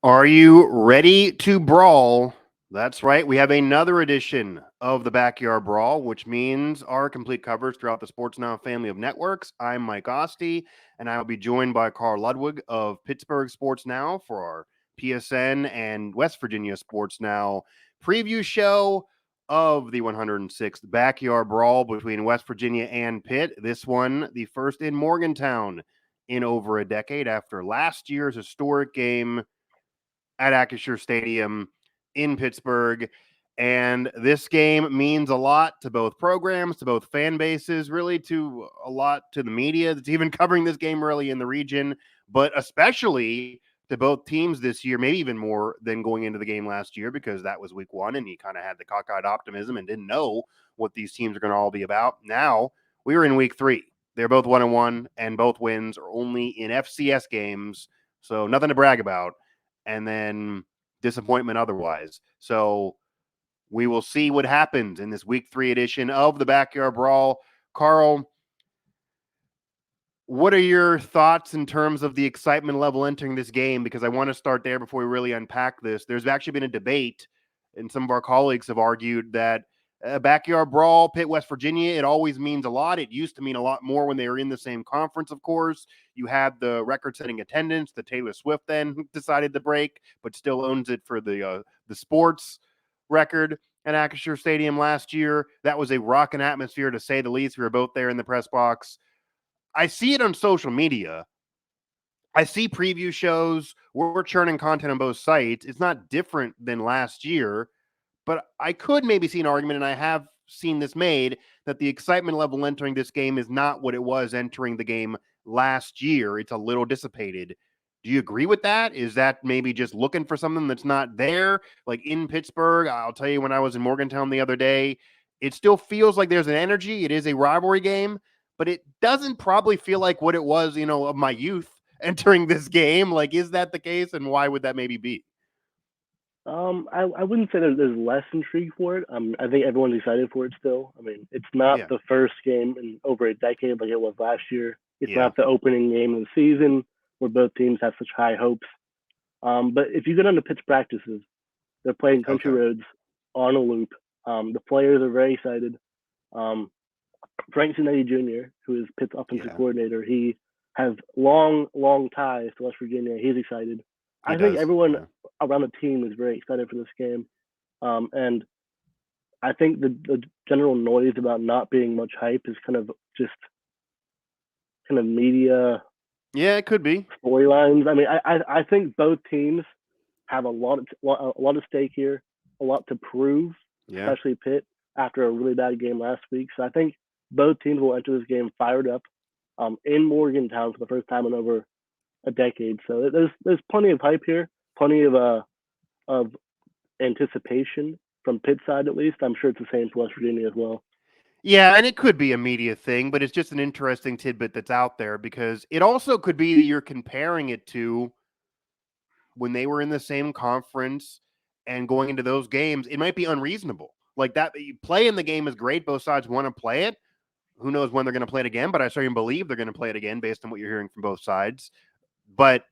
Are you ready to brawl? That's right. We have another edition of the Backyard Brawl, which means our complete coverage throughout the Sports Now family of networks. I'm Mike Asti, and I will be joined by Karl Ludwig of Pittsburgh Sports Now for our PSN and West Virginia Sports Now preview show of the 106th Backyard Brawl between West Virginia and Pitt. This one, the first in Morgantown in over a decade after last year's historic game at Acrisure Stadium in Pittsburgh. And this game means a lot to both programs, to both fan bases, really to a lot to the media that's even covering this game really in the region, but especially to both teams this year, maybe even more than going into the game last year, because that was week one and you kind of had the cockeyed optimism and didn't know what these teams are going to all be about. Now we were in week three. They're both 1-1, and both wins are only in FCS games. So nothing to brag about, and then disappointment otherwise. So we will see what happens in this week three edition of the Backyard Brawl. Karl, what are your thoughts in terms of the excitement level entering this game? Because I want to start there before we really unpack this. There's actually been a debate, and some of our colleagues have argued that Backyard Brawl, Pitt, West Virginia, it always means a lot. It used to mean a lot more when they were in the same conference, of course. You had the record-setting attendance that Taylor Swift then decided to break, but still owns it for the sports record at Acrisure Stadium last year. That was a rocking atmosphere, to say the least. We were both there in the press box. I see it on social media. I see preview shows. We're churning content on both sites. It's not different than last year, but I could maybe see an argument, and I have seen this made, that the excitement level entering this game is not what it was entering the game last year. It's a little dissipated. Do you agree with that? Is that maybe just looking for something that's not there? Like in Pittsburgh, I'll tell you, when I was in Morgantown the other day, it still feels like there's an energy. It is a rivalry game, but it doesn't probably feel like what it was, of my youth entering this game. Like, is that the case? And why would that maybe be? I wouldn't say there's less intrigue for it. I think everyone's excited for it still. I mean, it's not Yeah. the first game in over a decade like it was last year. It's Yeah. not the opening game of the season where both teams have such high hopes. But if you go down to pitch practices, they're playing country Okay. roads on a loop. The players are very excited. Um, Frank Cinetti Jr., who is Pitt's offensive Yeah. coordinator, he has long ties to West Virginia. He's excited. He I think does. everyone Yeah. around the team is very excited for this game. And I think the general noise about not being much hype is kind of just kind of media Yeah, it could be. storylines. I mean, I think both teams have a lot of stake here, a lot to prove, Yeah. especially Pitt after a really bad game last week. So I think both teams will enter this game fired up in Morgantown for the first time in over a decade. So there's plenty of hype here, plenty of anticipation from Pitt side at least. I'm sure it's the same for West Virginia as well. Yeah, and it could be a media thing, but it's just an interesting tidbit that's out there, because it also could be that you're comparing it to when they were in the same conference and going into those games. It might be unreasonable. Like that, you play in the game is great. Both sides want to play it. Who knows when they're going to play it again, but I certainly believe they're going to play it again based on what you're hearing from both sides. But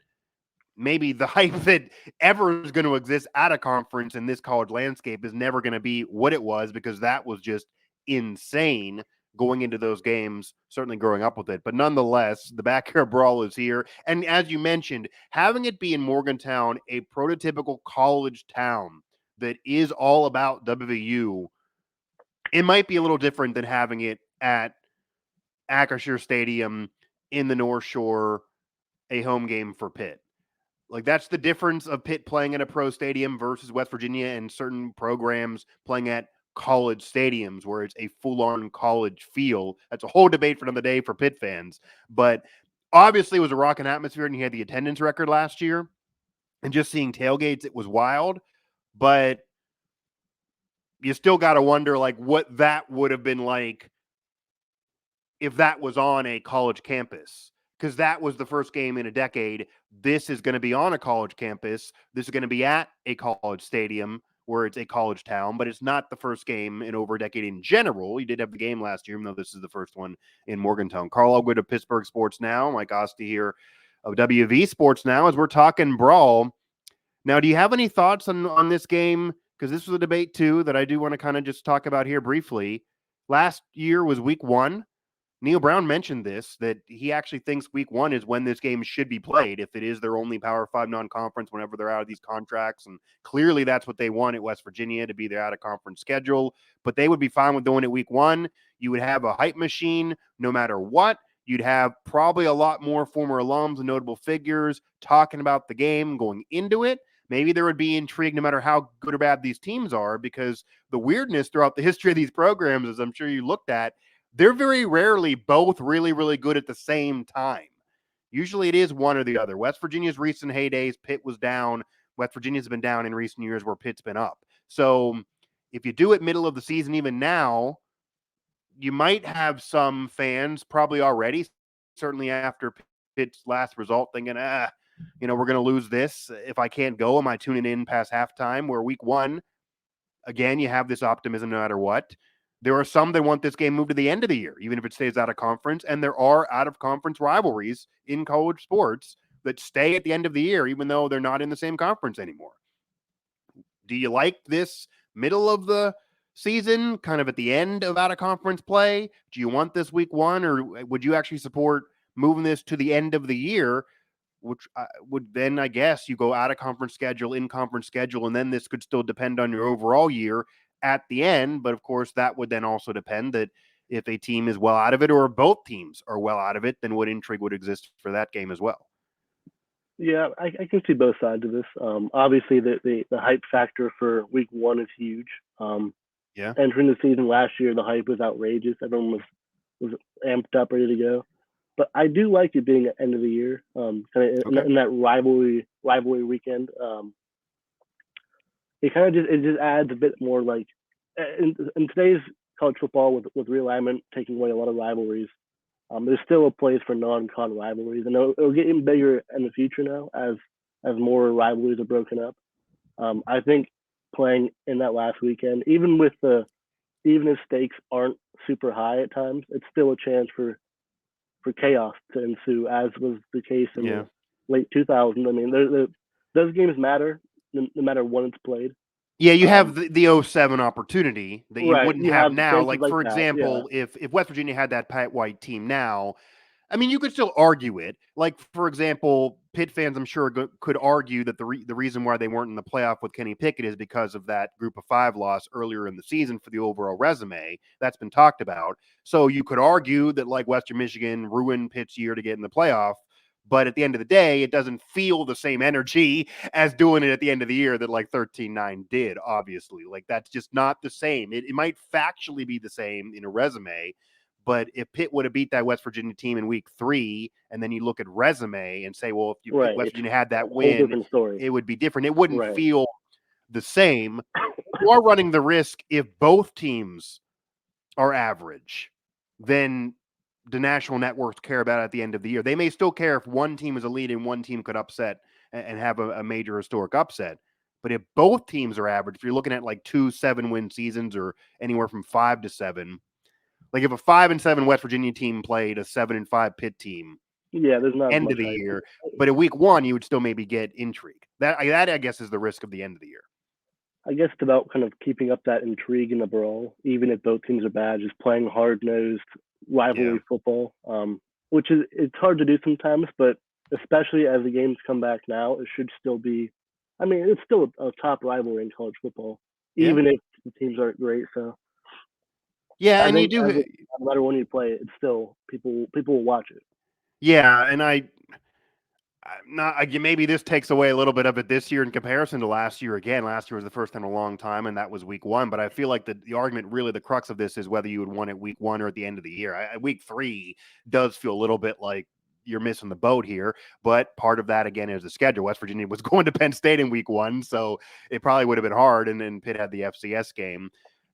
maybe the hype that ever is going to exist at a conference in this college landscape is never going to be what it was, because that was just insane going into those games, certainly growing up with it. But nonetheless, the Backyard Brawl is here. And as you mentioned, having it be in Morgantown, a prototypical college town that is all about WVU, it might be a little different than having it at Acrisure Stadium in the North Shore, a home game for Pitt. Like, that's the difference of Pitt playing at a pro stadium versus West Virginia and certain programs playing at college stadiums where it's a full-on college feel. That's a whole debate for another day for Pitt fans. But obviously it was a rocking atmosphere, and you had the attendance record last year. And just seeing tailgates, it was wild. But you still got to wonder, like, what that would have been like if that was on a college campus, because that was the first game in a decade. This is going to be on a college campus. This is going to be at a college stadium where it's a college town, but it's not the first game in over a decade in general. You did have the game last year, even though this is the first one in Morgantown. Karl Ludwig of Pittsburgh Sports Now, Mike Asti here of WV Sports Now, as we're talking brawl. Now, do you have any thoughts on this game? Because this was a debate too that I do want to kind of just talk about here briefly. Last year was week 1. Neil Brown mentioned this, that he actually thinks week 1 is when this game should be played if it is their only Power 5 non-conference whenever they're out of these contracts. And clearly that's what they want at West Virginia, to be their out-of-conference schedule. But they would be fine with doing it week 1. You would have a hype machine no matter what. You'd have probably a lot more former alums and notable figures talking about the game going into it. Maybe there would be intrigue no matter how good or bad these teams are, because the weirdness throughout the history of these programs, as I'm sure you looked at, they're very rarely both really, really good at the same time. Usually it is one or the other. West Virginia's recent heydays, Pitt was down. West Virginia's been down in recent years where Pitt's been up. So if you do it middle of the season, even now, you might have some fans probably already, certainly after Pitt's last result, thinking, we're going to lose this. If I can't go, am I tuning in past halftime? Where week 1, again, you have this optimism no matter what. There are some that want this game moved to the end of the year, even if it stays out of conference. And there are out of conference rivalries in college sports that stay at the end of the year, even though they're not in the same conference anymore. Do you like this middle of the season, kind of at the end of out of conference play? Do you want this week 1, or would you actually support moving this to the end of the year, which would then, I guess, you go out of conference schedule, in conference schedule, and then this could still depend on your overall year at the end. But of course, that would then also depend that if a team is well out of it or both teams are well out of it, then what intrigue would exist for that game as well? Yeah, I can see both sides of this. Obviously, the hype factor for week 1 is huge. Yeah. Entering the season last year, the hype was outrageous. Everyone was amped up, ready to go. But I do like it being at end of the year, kind of in that rivalry weekend. It just adds a bit more, like in today's college football with realignment taking away a lot of rivalries. There's still a place for non-con rivalries, and it'll get even bigger in the future now as more rivalries are broken up. I think playing in that last weekend, even if stakes aren't super high at times, it's still a chance for chaos to ensue, as was the case in the late 2000s. I mean, those games matter no matter when it's played. Yeah, you have the 07 opportunity that you wouldn't you have now. Like, for that, example, if West Virginia had that Pat White team now, I mean, you could still argue it. Like, for example, Pitt fans, I'm sure, could argue that the reason why they weren't in the playoff with Kenny Pickett is because of that Group of 5 loss earlier in the season for the overall resume. That's been talked about. So you could argue that, like, Western Michigan ruined Pitt's year to get in the playoff. But at the end of the day, it doesn't feel the same energy as doing it at the end of the year that like 13-9 did, obviously. Like, that's just not the same. It might factually be the same in a resume, but if Pitt would have beat that West Virginia team in week 3, and then you look at resume and say, well, if West Virginia had that win, it would be different. It wouldn't feel the same. You are running the risk, if both teams are average, then the national networks care about it at the end of the year. They may still care if one team is a lead and one team could upset and have a major historic upset. But if both teams are average, if you're looking at like 2 7-win seasons or anywhere from 5 to 7, like if a 5-7 West Virginia team played a 7-5 Pitt team, there's not end of the year. But in week 1, you would still maybe get intrigue. That I guess is the risk of the end of the year. I guess it's about kind of keeping up that intrigue in the brawl, even if both teams are bad, just playing hard-nosed rivalry football, which it's hard to do sometimes, but especially as the games come back now, it should still be, I mean, it's still a top rivalry in college football, even if the teams aren't great. So yeah, and you do, no matter when you play it, it's still people will watch it. Yeah, and I'm not, maybe this takes away a little bit of it this year in comparison to last year. Again, last year was the first time in a long time, and that was week 1. But I feel like the argument, really, the crux of this is whether you would want it week 1 or at the end of the year. Week 3 does feel a little bit like you're missing the boat here, but part of that, again, is the schedule. West Virginia was going to Penn State in week 1, so it probably would have been hard, and then Pitt had the FCS game.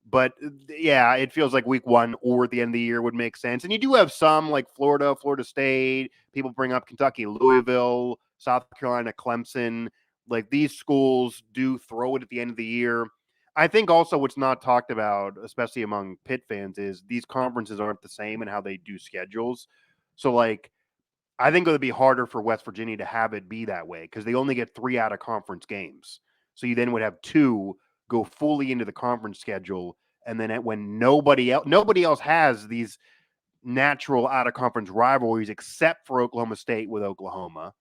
But yeah, it feels like week 1 or at the end of the year would make sense. And you do have some like Florida State. People bring up Kentucky, Louisville, South Carolina, Clemson. Like, these schools do throw it at the end of the year. I think also what's not talked about, especially among Pitt fans, is these conferences aren't the same in how they do schedules. So like I think it would be harder for West Virginia to have it be that way because they only get 3 out of conference games. So you then would have 2 go fully into the conference schedule, and then when nobody else has these natural out of conference rivalries except for Oklahoma State with Oklahoma.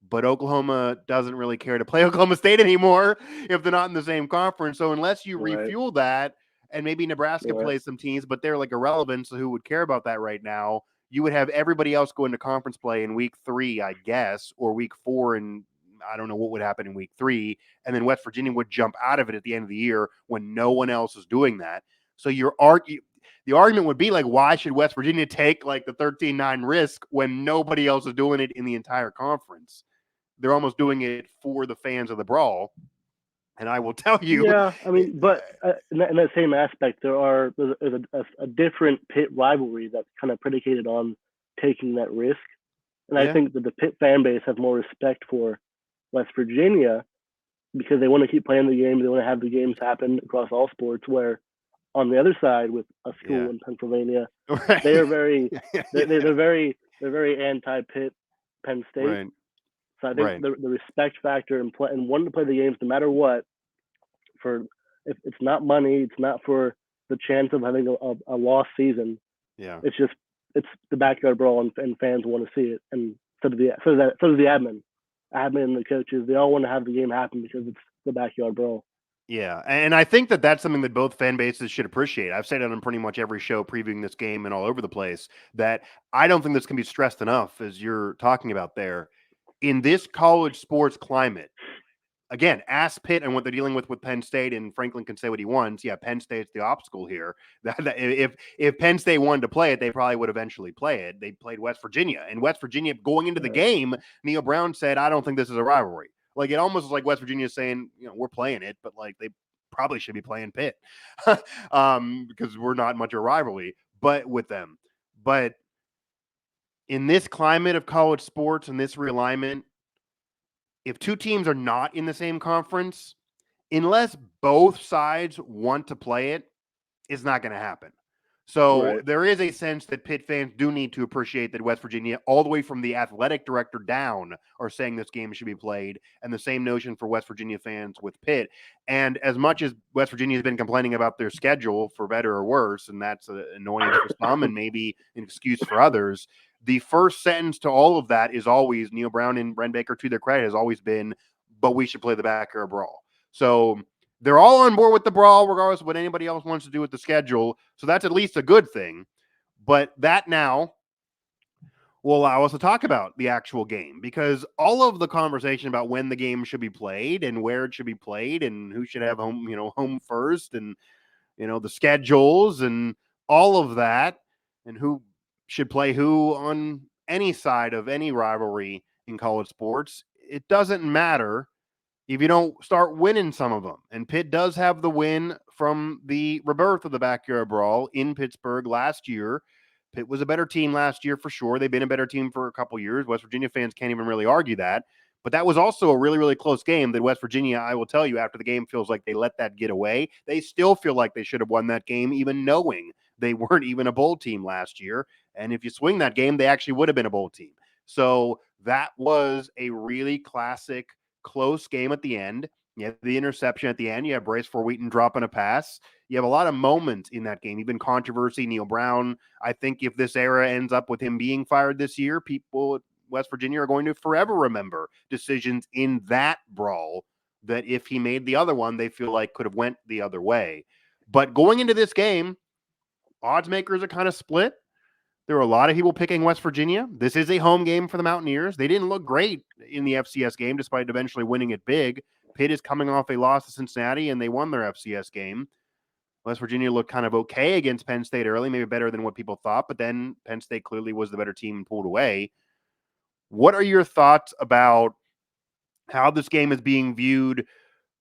But Oklahoma doesn't really care to play Oklahoma State anymore if they're not in the same conference. So unless you Right. refuel that, and maybe Nebraska Right. plays some teams, but they're like irrelevant, so who would care about that right now? You would have everybody else go into conference play in week 3, I guess, or week 4, and I don't know what would happen in week 3, and then West Virginia would jump out of it at the end of the year when no one else is doing that. So the argument would be like, why should West Virginia take like the 13-9 risk when nobody else is doing it in the entire conference? They're almost doing it for the fans of the brawl. And I will tell you, Yeah, I mean, but in that same aspect, there's a different Pitt rivalry that's kind of predicated on taking that risk, and I think that the Pitt fan base has more respect for West Virginia because they want to keep playing the game. They want to have the games happen across all sports. Where on the other side, with a school in Pennsylvania, they are very they're very anti-Pitt, Penn State. Right. So I think the respect factor and wanting to play the games no matter what, for if it's not money, it's not for the chance of having a lost season. Yeah. It's the backyard brawl, and fans want to see it, and so does the admin and the coaches. They all want to have the game happen because it's the backyard brawl. Yeah, and I think that that's something that both fan bases should appreciate. I've said it on pretty much every show previewing this game and all over the place that I don't think this can be stressed enough, as you're talking about there. In this college sports climate, again, ask Pitt and what they're dealing with Penn State, and Franklin can say what he wants. Yeah, Penn State's the obstacle here. If Penn State wanted to play it, they probably would eventually play it. They played West Virginia. And West Virginia, going into the game, Neil Brown said, I don't think this is a rivalry. Like, it almost was like West Virginia saying, we're playing it, but like they probably should be playing Pitt because we're not much of a rivalry but with them. But in this climate of college sports and this realignment, if 2 teams are not in the same conference, unless both sides want to play it, it's not going to happen. So there is a sense that Pitt fans do need to appreciate that West Virginia, all the way from the athletic director down, are saying this game should be played, and the same notion for West Virginia fans with Pitt. And as much as West Virginia has been complaining about their schedule, for better or worse, and that's an annoyance for some and maybe an excuse for others, the first sentence to all of that is always, Neil Brown and Bren Baker, to their credit, has always been, but we should play the Backyard Brawl. So they're all on board with the brawl, regardless of what anybody else wants to do with the schedule. So that's at least a good thing. But that now will allow us to talk about the actual game, because all of the conversation about when the game should be played and where it should be played and who should have home first, and the schedules and all of that, and who should play who on any side of any rivalry in college sports, it doesn't matter if you don't start winning some of them. And Pitt does have the win from the rebirth of the Backyard Brawl in Pittsburgh last year. Pitt was a better team last year for sure. They've been a better team for a couple years. West Virginia fans can't even really argue that. But that was also a really, really close game that West Virginia, I will tell you, after the game, feels like they let that get away. They still feel like they should have won that game, even knowing they weren't even a bowl team last year. And if you swing that game, they actually would have been a bowl team. So that was a really classic close game at the end. You have the interception at the end. You have Brace for Wheaton dropping a pass. You have a lot of moments in that game, even controversy. Neil Brown, I think if this era ends up with him being fired this year, people at West Virginia are going to forever remember decisions in that brawl that if he made the other one, they feel like could have went the other way. But going into this game, odds makers are kind of split. There were a lot of people picking West Virginia. This is a home game for the Mountaineers. They didn't look great in the FCS game, despite eventually winning it big. Pitt is coming off a loss to Cincinnati, and they won their FCS game. West Virginia looked kind of okay against Penn State early, maybe better than what people thought, but then Penn State clearly was the better team and pulled away. What are your thoughts about how this game is being viewed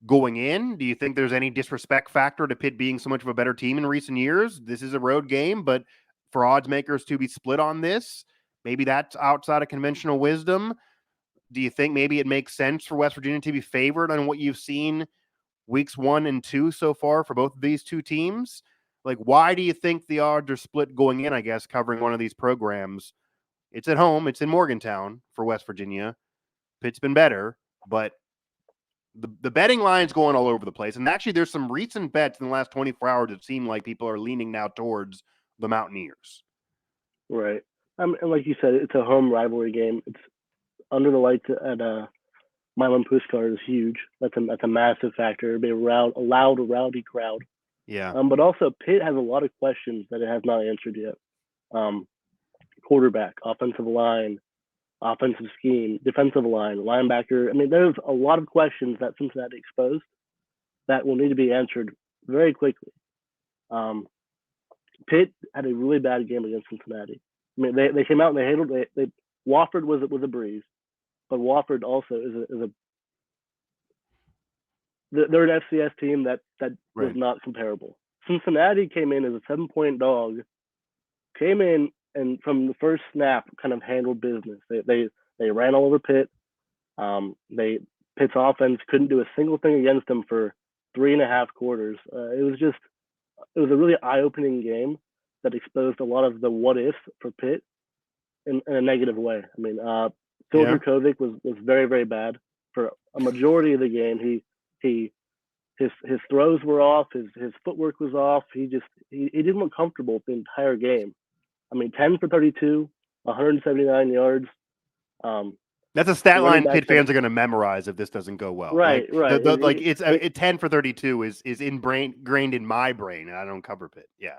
going in? Do you think there's any disrespect factor to Pitt being so much of a better team in recent years? This is a road game, but for odds makers to be split on this, maybe that's outside of conventional wisdom. Do you think maybe it makes sense for West Virginia to be favored on what you've seen weeks 1 and 2 so far for both of these two teams? Like, why do you think the odds are split going in, I guess, covering one of these programs? It's at home. It's in Morgantown for West Virginia. Pitt's been better, but the betting line's going all over the place. And actually, there's some recent bets in the last 24 hours that seem like people are leaning now towards the Mountaineers. Right. And like you said, it's a home rivalry game. It's under the lights at Milan Puskar is huge. That's a massive factor. It'll be a loud, rowdy crowd. Yeah. But also Pitt has a lot of questions that it has not answered yet. Quarterback, offensive line, offensive scheme, defensive line, linebacker. I mean, there's a lot of questions that Cincinnati exposed that will need to be answered very quickly. Pitt had a really bad game against Cincinnati. I mean, they came out and they handled they Wofford was a breeze, but Wofford also is a they're an FCS team that Right. was not comparable. Cincinnati came in as a 7-point dog, came in and from the first snap kind of handled business. They ran all over Pitt. Pitt's offense couldn't do a single thing against them for 3.5 quarters. It was a really eye-opening game that exposed a lot of the what ifs for Pitt in a negative way. I mean, Phil Dracovic was very, very bad for a majority of the game. His throws were off, his footwork was off. He didn't look comfortable the entire game. I mean, 10 for 32, 179 yards. That's a stat line Pitt fans are going to memorize if this doesn't go well. Right. It's 10 for 32 is ingrained in my brain, and I don't cover Pitt. Yeah.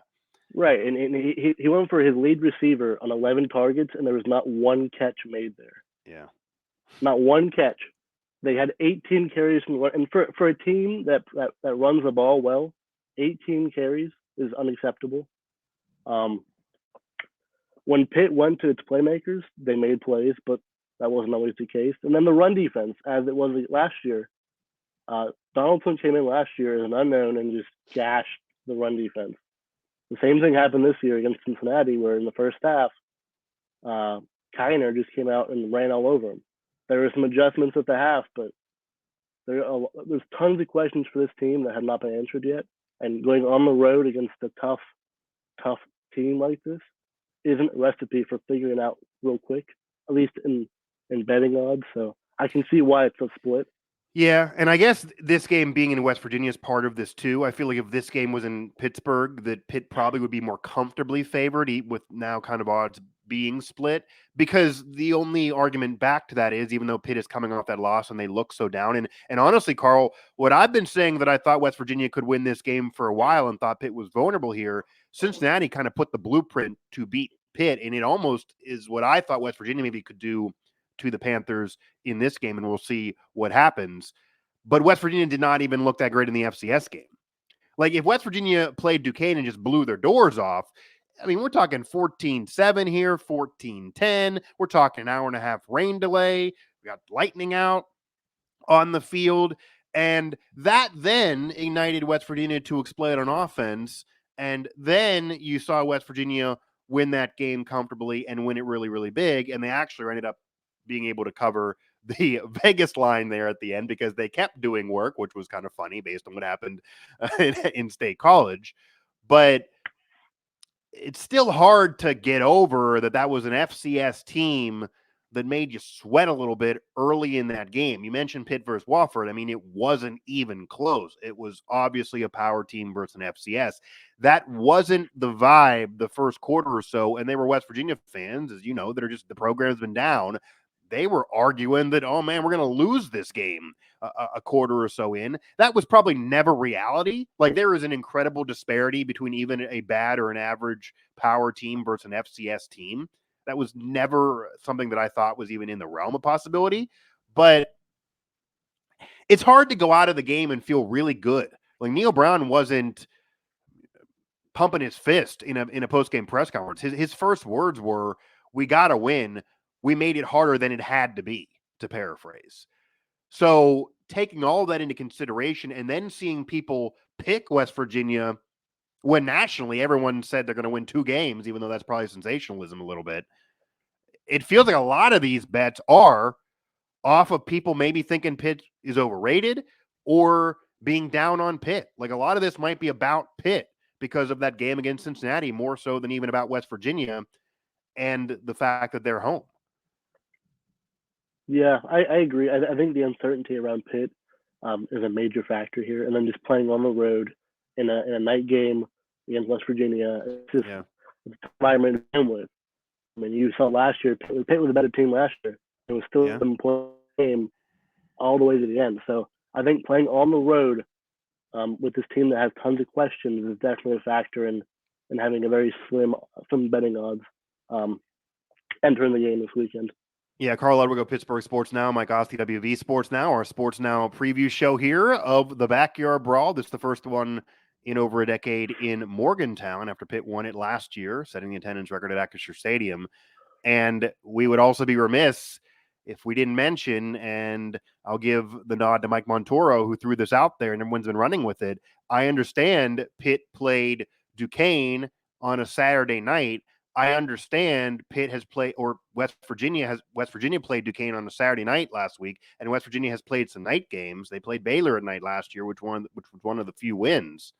Right, and he went for his lead receiver on 11 targets, and there was not one catch made there. Yeah. Not one catch. They had 18 carries and for a team that runs the ball well, 18 carries is unacceptable. When Pitt went to its playmakers, they made plays, but that wasn't always the case. And then the run defense, as it was last year, Donaldson came in last year as an unknown and just gashed the run defense. The same thing happened this year against Cincinnati, where in the first half, Kiner just came out and ran all over him. There were some adjustments at the half, but there's tons of questions for this team that have not been answered yet. And going on the road against a tough team like this isn't a recipe for figuring out real quick, at least in betting odds. So I can see why it's a split. Yeah, and I guess this game being in West Virginia is part of this too. I feel like if this game was in Pittsburgh, that Pitt probably would be more comfortably favored, with now kind of odds being split, because the only argument back to that is, even though Pitt is coming off that loss and they look so down, and honestly, Karl, what I've been saying that I thought West Virginia could win this game for a while and thought Pitt was vulnerable here, Cincinnati kind of put the blueprint to beat Pitt, and it almost is what I thought West Virginia maybe could do to the Panthers in this game, and we'll see what happens. But West Virginia did not even look that great in the FCS game. Like, if West Virginia played Duquesne and just blew their doors off, I mean, we're talking 14-7 here, 14-10. We're talking an hour and a half rain delay. We got lightning out on the field. And that then ignited West Virginia to explode on offense. And then you saw West Virginia win that game comfortably and win it really, really big. And they actually ended up being able to cover the Vegas line there at the end because they kept doing work, which was kind of funny based on what happened in State College. But it's still hard to get over that was an FCS team that made you sweat a little bit early in that game. You mentioned Pitt versus Wofford. I mean, it wasn't even close. It was obviously a power team versus an FCS. That wasn't the vibe the first quarter or so, and they were West Virginia fans, as you know, that are just, the program's been down. They were arguing that, oh man, we're going to lose this game a quarter or so in. That was probably never reality. Like, there is an incredible disparity between even a bad or an average power team versus an FCS team. That was never something that I thought was even in the realm of possibility. But it's hard to go out of the game and feel really good. Like, Neil Brown wasn't pumping his fist in a post-game press conference. His first words were, "We got to win. We made it harder than it had to be," to paraphrase. So taking all that into consideration and then seeing people pick West Virginia when nationally everyone said they're going to win 2 games, even though that's probably sensationalism a little bit, it feels like a lot of these bets are off of people maybe thinking Pitt is overrated or being down on Pitt. Like, a lot of this might be about Pitt because of that game against Cincinnati more so than even about West Virginia. and the fact that they're home. Yeah, I agree. I think the uncertainty around Pitt is a major factor here, and then just playing on the road in a night game against West Virginia, it's just Yeah. it's a environment to begin with. I mean, you saw last year, Pitt was a better team last year. It was still Yeah. an important game all the way to the end. So I think playing on the road with this team that has tons of questions is definitely a factor in having a very slim betting odds um, entering the game this weekend. Yeah, Karl Ludwig of Pittsburgh Sports Now, Mike Asti, WV Sports Now, our Sports Now preview show here of the Backyard Brawl. This is the first one in over a decade in Morgantown after Pitt won it last year, setting the attendance record at Acrisure Stadium. And we would also be remiss if we didn't mention, and I'll give the nod to Mike Montoro, who threw this out there and everyone's been running with it. I understand Pitt played Duquesne on a Saturday night. I understand Pitt has played, or West Virginia played Duquesne on a Saturday night last week, and West Virginia has played some night games. They played Baylor at night last year, which was one of the few wins.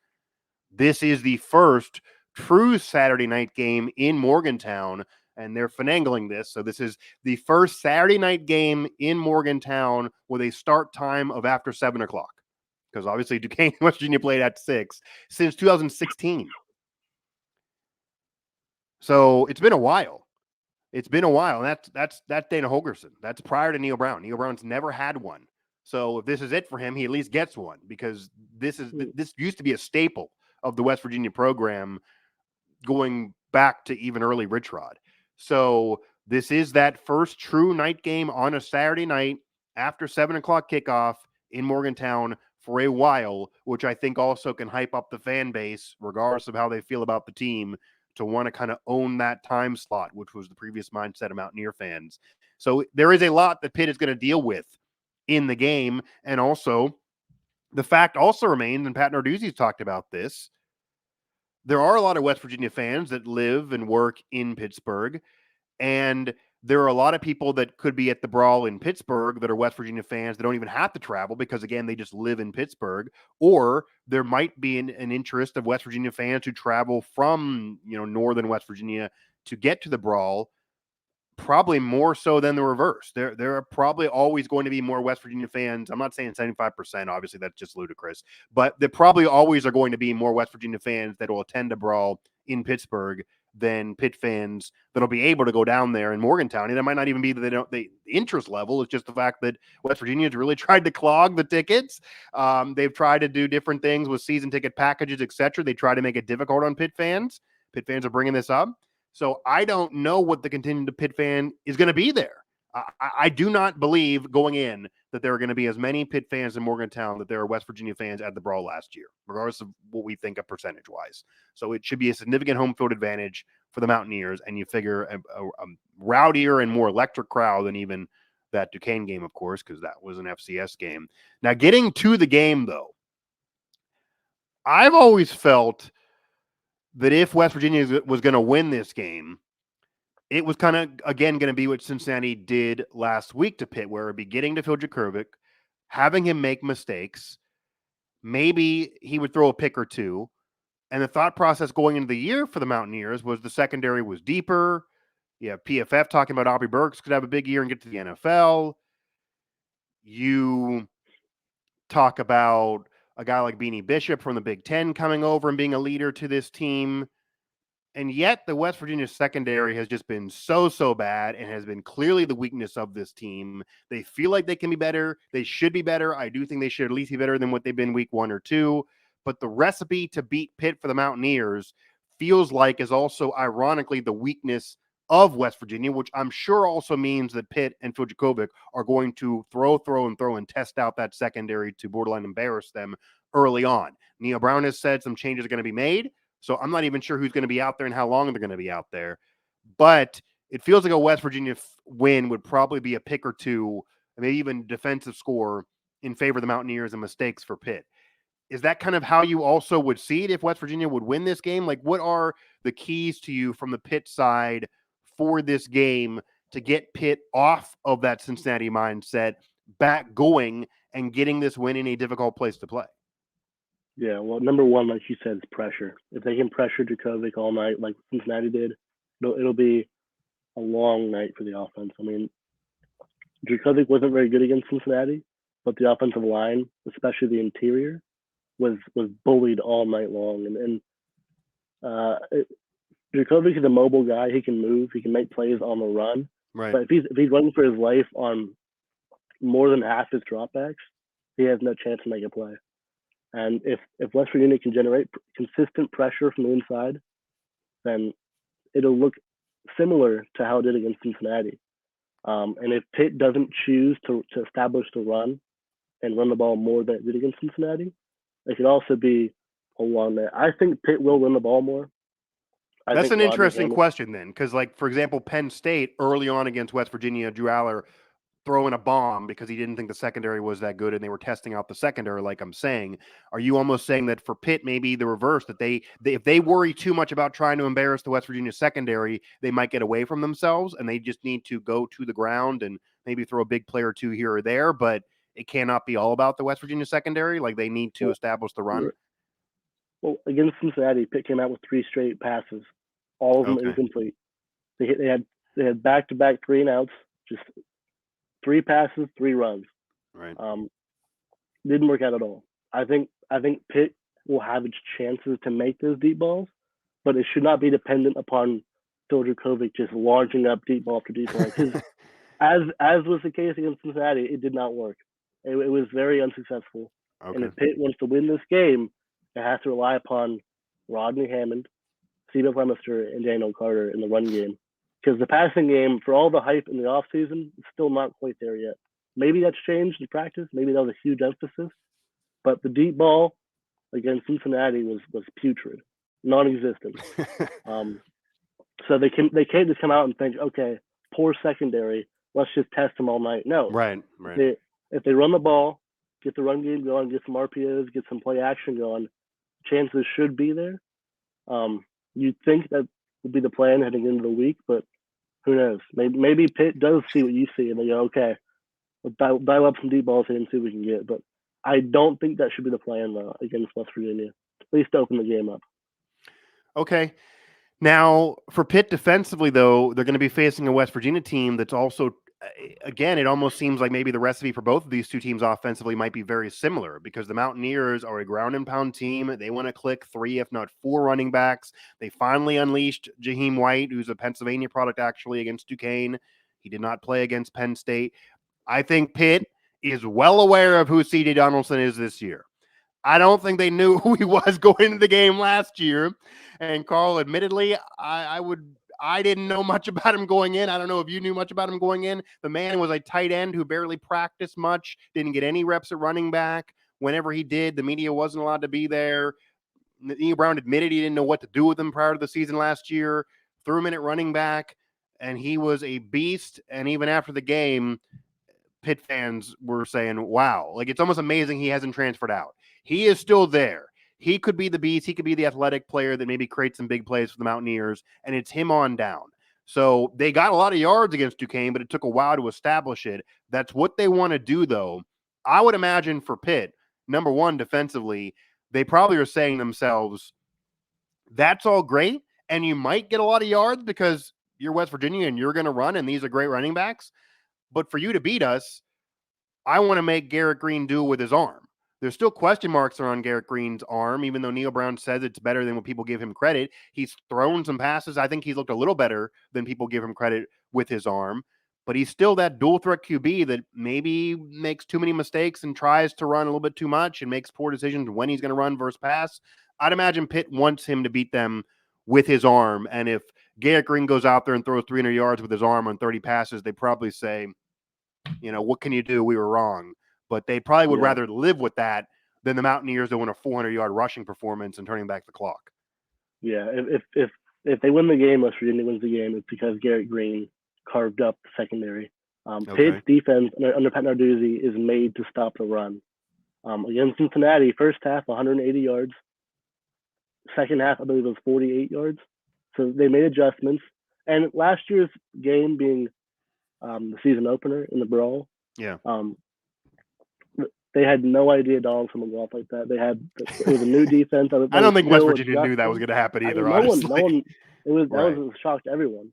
This is the first true Saturday night game in Morgantown, and they're finagling this. So this is the first Saturday night game in Morgantown with a start time of after 7 o'clock, because obviously Duquesne, West Virginia played at 6 since 2016. So it's been a while. It's been a while, and that's Dana Holgerson. That's prior to Neil Brown. Neil Brown's never had one. So if this is it for him, he at least gets one, because this used to be a staple of the West Virginia program going back to even early Rich Rod. So this is that first true night game on a Saturday night after 7 o'clock kickoff in Morgantown for a while, which I think also can hype up the fan base, regardless of how they feel about the team, to want to kind of own that time slot, which was the previous mindset of Mountaineer fans. So there is a lot that Pitt is going to deal with in the game. And also, the fact also remains, and Pat Narduzzi's talked about this, there are a lot of West Virginia fans that live and work in Pittsburgh, and there are a lot of people that could be at the Brawl in Pittsburgh that are West Virginia fans that don't even have to travel because, again, they just live in Pittsburgh. Or there might be an interest of West Virginia fans who travel from, northern West Virginia to get to the Brawl, probably more so than the reverse. There are probably always going to be more West Virginia fans. I'm not saying 75%, obviously that's just ludicrous, but there probably always are going to be more West Virginia fans that will attend a Brawl in Pittsburgh than Pitt fans that'll be able to go down there in Morgantown. And it might not even be that the interest level. It's just the fact that West Virginia has really tried to clog the tickets. They've tried to do different things with season ticket packages, etc. They try to make it difficult on Pitt fans. Pitt fans are bringing this up. So I don't know what the contingent of Pitt fan is going to be there. I do not believe going in that there are going to be as many Pitt fans in Morgantown that there are West Virginia fans at the Brawl last year, regardless of what we think of percentage-wise. So it should be a significant home field advantage for the Mountaineers, and you figure a rowdier and more electric crowd than even that Duquesne game, of course, because that was an FCS game. Now, getting to the game, though, I've always felt that if West Virginia was going to win this game, it was kind of, again, going to be what Cincinnati did last week to Pitt, where it'd be getting to Phil Jakovic, having him make mistakes. Maybe he would throw a pick or two. And the thought process going into the year for the Mountaineers was the secondary was deeper. You have PFF talking about Aubrey Burks could have a big year and get to the NFL. You talk about a guy like Beanie Bishop from the Big Ten coming over and being a leader to this team. And yet the West Virginia secondary has just been so bad and has been clearly the weakness of this team. They feel like they can be better. They should be better. I do think they should at least be better than what they've been week 1 or 2. But the recipe to beat Pitt for the Mountaineers feels like is also ironically the weakness of West Virginia, which I'm sure also means that Pitt and Phil Jakovic are going to throw and test out that secondary to borderline embarrass them early on. Neil Brown has said some changes are going to be made. So I'm not even sure who's going to be out there and how long they're going to be out there. But it feels like a West Virginia win would probably be a pick or two, maybe even defensive score in favor of the Mountaineers and mistakes for Pitt. Is that kind of how you also would see it if West Virginia would win this game? Like, what are the keys to you from the Pitt side for this game to get Pitt off of that Cincinnati mindset, back going and getting this win in a difficult place to play? Yeah, well, number one, like you said, is pressure. If they can pressure Jakovic all night, like Cincinnati did, it'll be a long night for the offense. I mean, Dracovic wasn't very good against Cincinnati, but the offensive line, especially the interior, was bullied all night long. Dracovic is a mobile guy. He can move. He can make plays on the run. Right. But if he's running for his life on more than half his dropbacks, he has no chance to make a play. And if West Virginia can generate consistent pressure from the inside, then it'll look similar to how it did against Cincinnati. And if Pitt doesn't choose to establish the run and run the ball more than it did against Cincinnati, it could also be a long night. I think Pitt will run the ball more. That's an interesting question then, because, like, for example, Penn State early on against West Virginia, Drew Aller throwing a bomb because he didn't think the secondary was that good and they were testing out the secondary, like I'm saying. Are you almost saying that for Pitt, maybe the reverse, that they if they worry too much about trying to embarrass the West Virginia secondary, they might get away from themselves and they just need to go to the ground and maybe throw a big play or two here or there, but it cannot be all about the West Virginia secondary? Like, they need to establish the run? Well, against Cincinnati, Pitt came out with 3 straight passes, all of them incomplete. They had back-to-back 3-and-outs, just 3 passes, 3 runs. Right. Didn't work out at all. I think Pitt will have its chances to make those deep balls, but it should not be dependent upon Phil Dracovic just launching up deep ball after deep ball. Because as was the case against Cincinnati, it did not work. It was very unsuccessful. Okay. And if Pitt wants to win this game, it has to rely upon Rodney Hammond, Steve Lemister, and Daniel Carter in the run game. Because the passing game, for all the hype in the offseason, it's still not quite there yet. Maybe that's changed in practice. Maybe that was a huge emphasis. But the deep ball against Cincinnati was putrid, non-existent. So they can't just come out and think, okay, poor secondary, let's just test them all night. No. Right. If they run the ball, get the run game going, get some RPOs, get some play action going, chances should be there. You'd think that would be the plan heading into the week, but who knows? Maybe Pitt does see what you see and they go, okay, we'll dial up some deep balls here and see what we can get. But I don't think that should be the plan against West Virginia, at least to open the game up. Okay. Now, for Pitt defensively, though, they're going to be facing a West Virginia team that's also, again, it almost seems like maybe the recipe for both of these two teams offensively might be very similar because the Mountaineers are a ground and pound team. They want to click 3, if not 4 running backs. They finally unleashed Jaheim White, who's a Pennsylvania product actually, against Duquesne. He did not play against Penn State. I think Pitt is well aware of who C.J. Donaldson is this year. I don't think they knew who he was going into the game last year. And Karl, admittedly, I didn't know much about him going in. I don't know if you knew much about him going in. The man was a tight end who barely practiced much, didn't get any reps at running back. Whenever he did, the media wasn't allowed to be there. Neil Brown admitted he didn't know what to do with him prior to the season last year, threw him in at running back, and he was a beast. And even after the game, Pitt fans were saying, wow, like it's almost amazing he hasn't transferred out. He is still there. He could be the beast. He could be the athletic player that maybe creates some big plays for the Mountaineers, and it's him on down. So they got a lot of yards against Duquesne, but it took a while to establish it. That's what they want to do, though. I would imagine for Pitt, number one, defensively, they probably are saying themselves, that's all great, and you might get a lot of yards because you're West Virginia and you're going to run, and these are great running backs. But for you to beat us, I want to make Garrett Green do it with his arm. There's still question marks around Garrett Green's arm, even though Neil Brown says it's better than what people give him credit. He's thrown some passes. I think he's looked a little better than people give him credit with his arm, but he's still that dual threat QB that maybe makes too many mistakes and tries to run a little bit too much and makes poor decisions when he's going to run versus pass. I'd imagine Pitt wants him to beat them with his arm. And if Garrett Green goes out there and throws 300 yards with his arm on 30 passes, they probably say, what can you do? We were wrong. But they probably would rather live with that than the Mountaineers that win a 400-yard rushing performance and turning back the clock. Yeah, if they win the game, West Virginia wins the game, it's because Garrett Green carved up the secondary. Pitt's defense under Pat Narduzzi is made to stop the run. Against Cincinnati, first half, 180 yards. Second half, I believe it was 48 yards. So they made adjustments. And last year's game being the season opener in the Brawl, they had no idea Donaldson would go off like that. It was a new defense. I don't think West Virginia knew that was going to happen either. No one. That was a shock to everyone.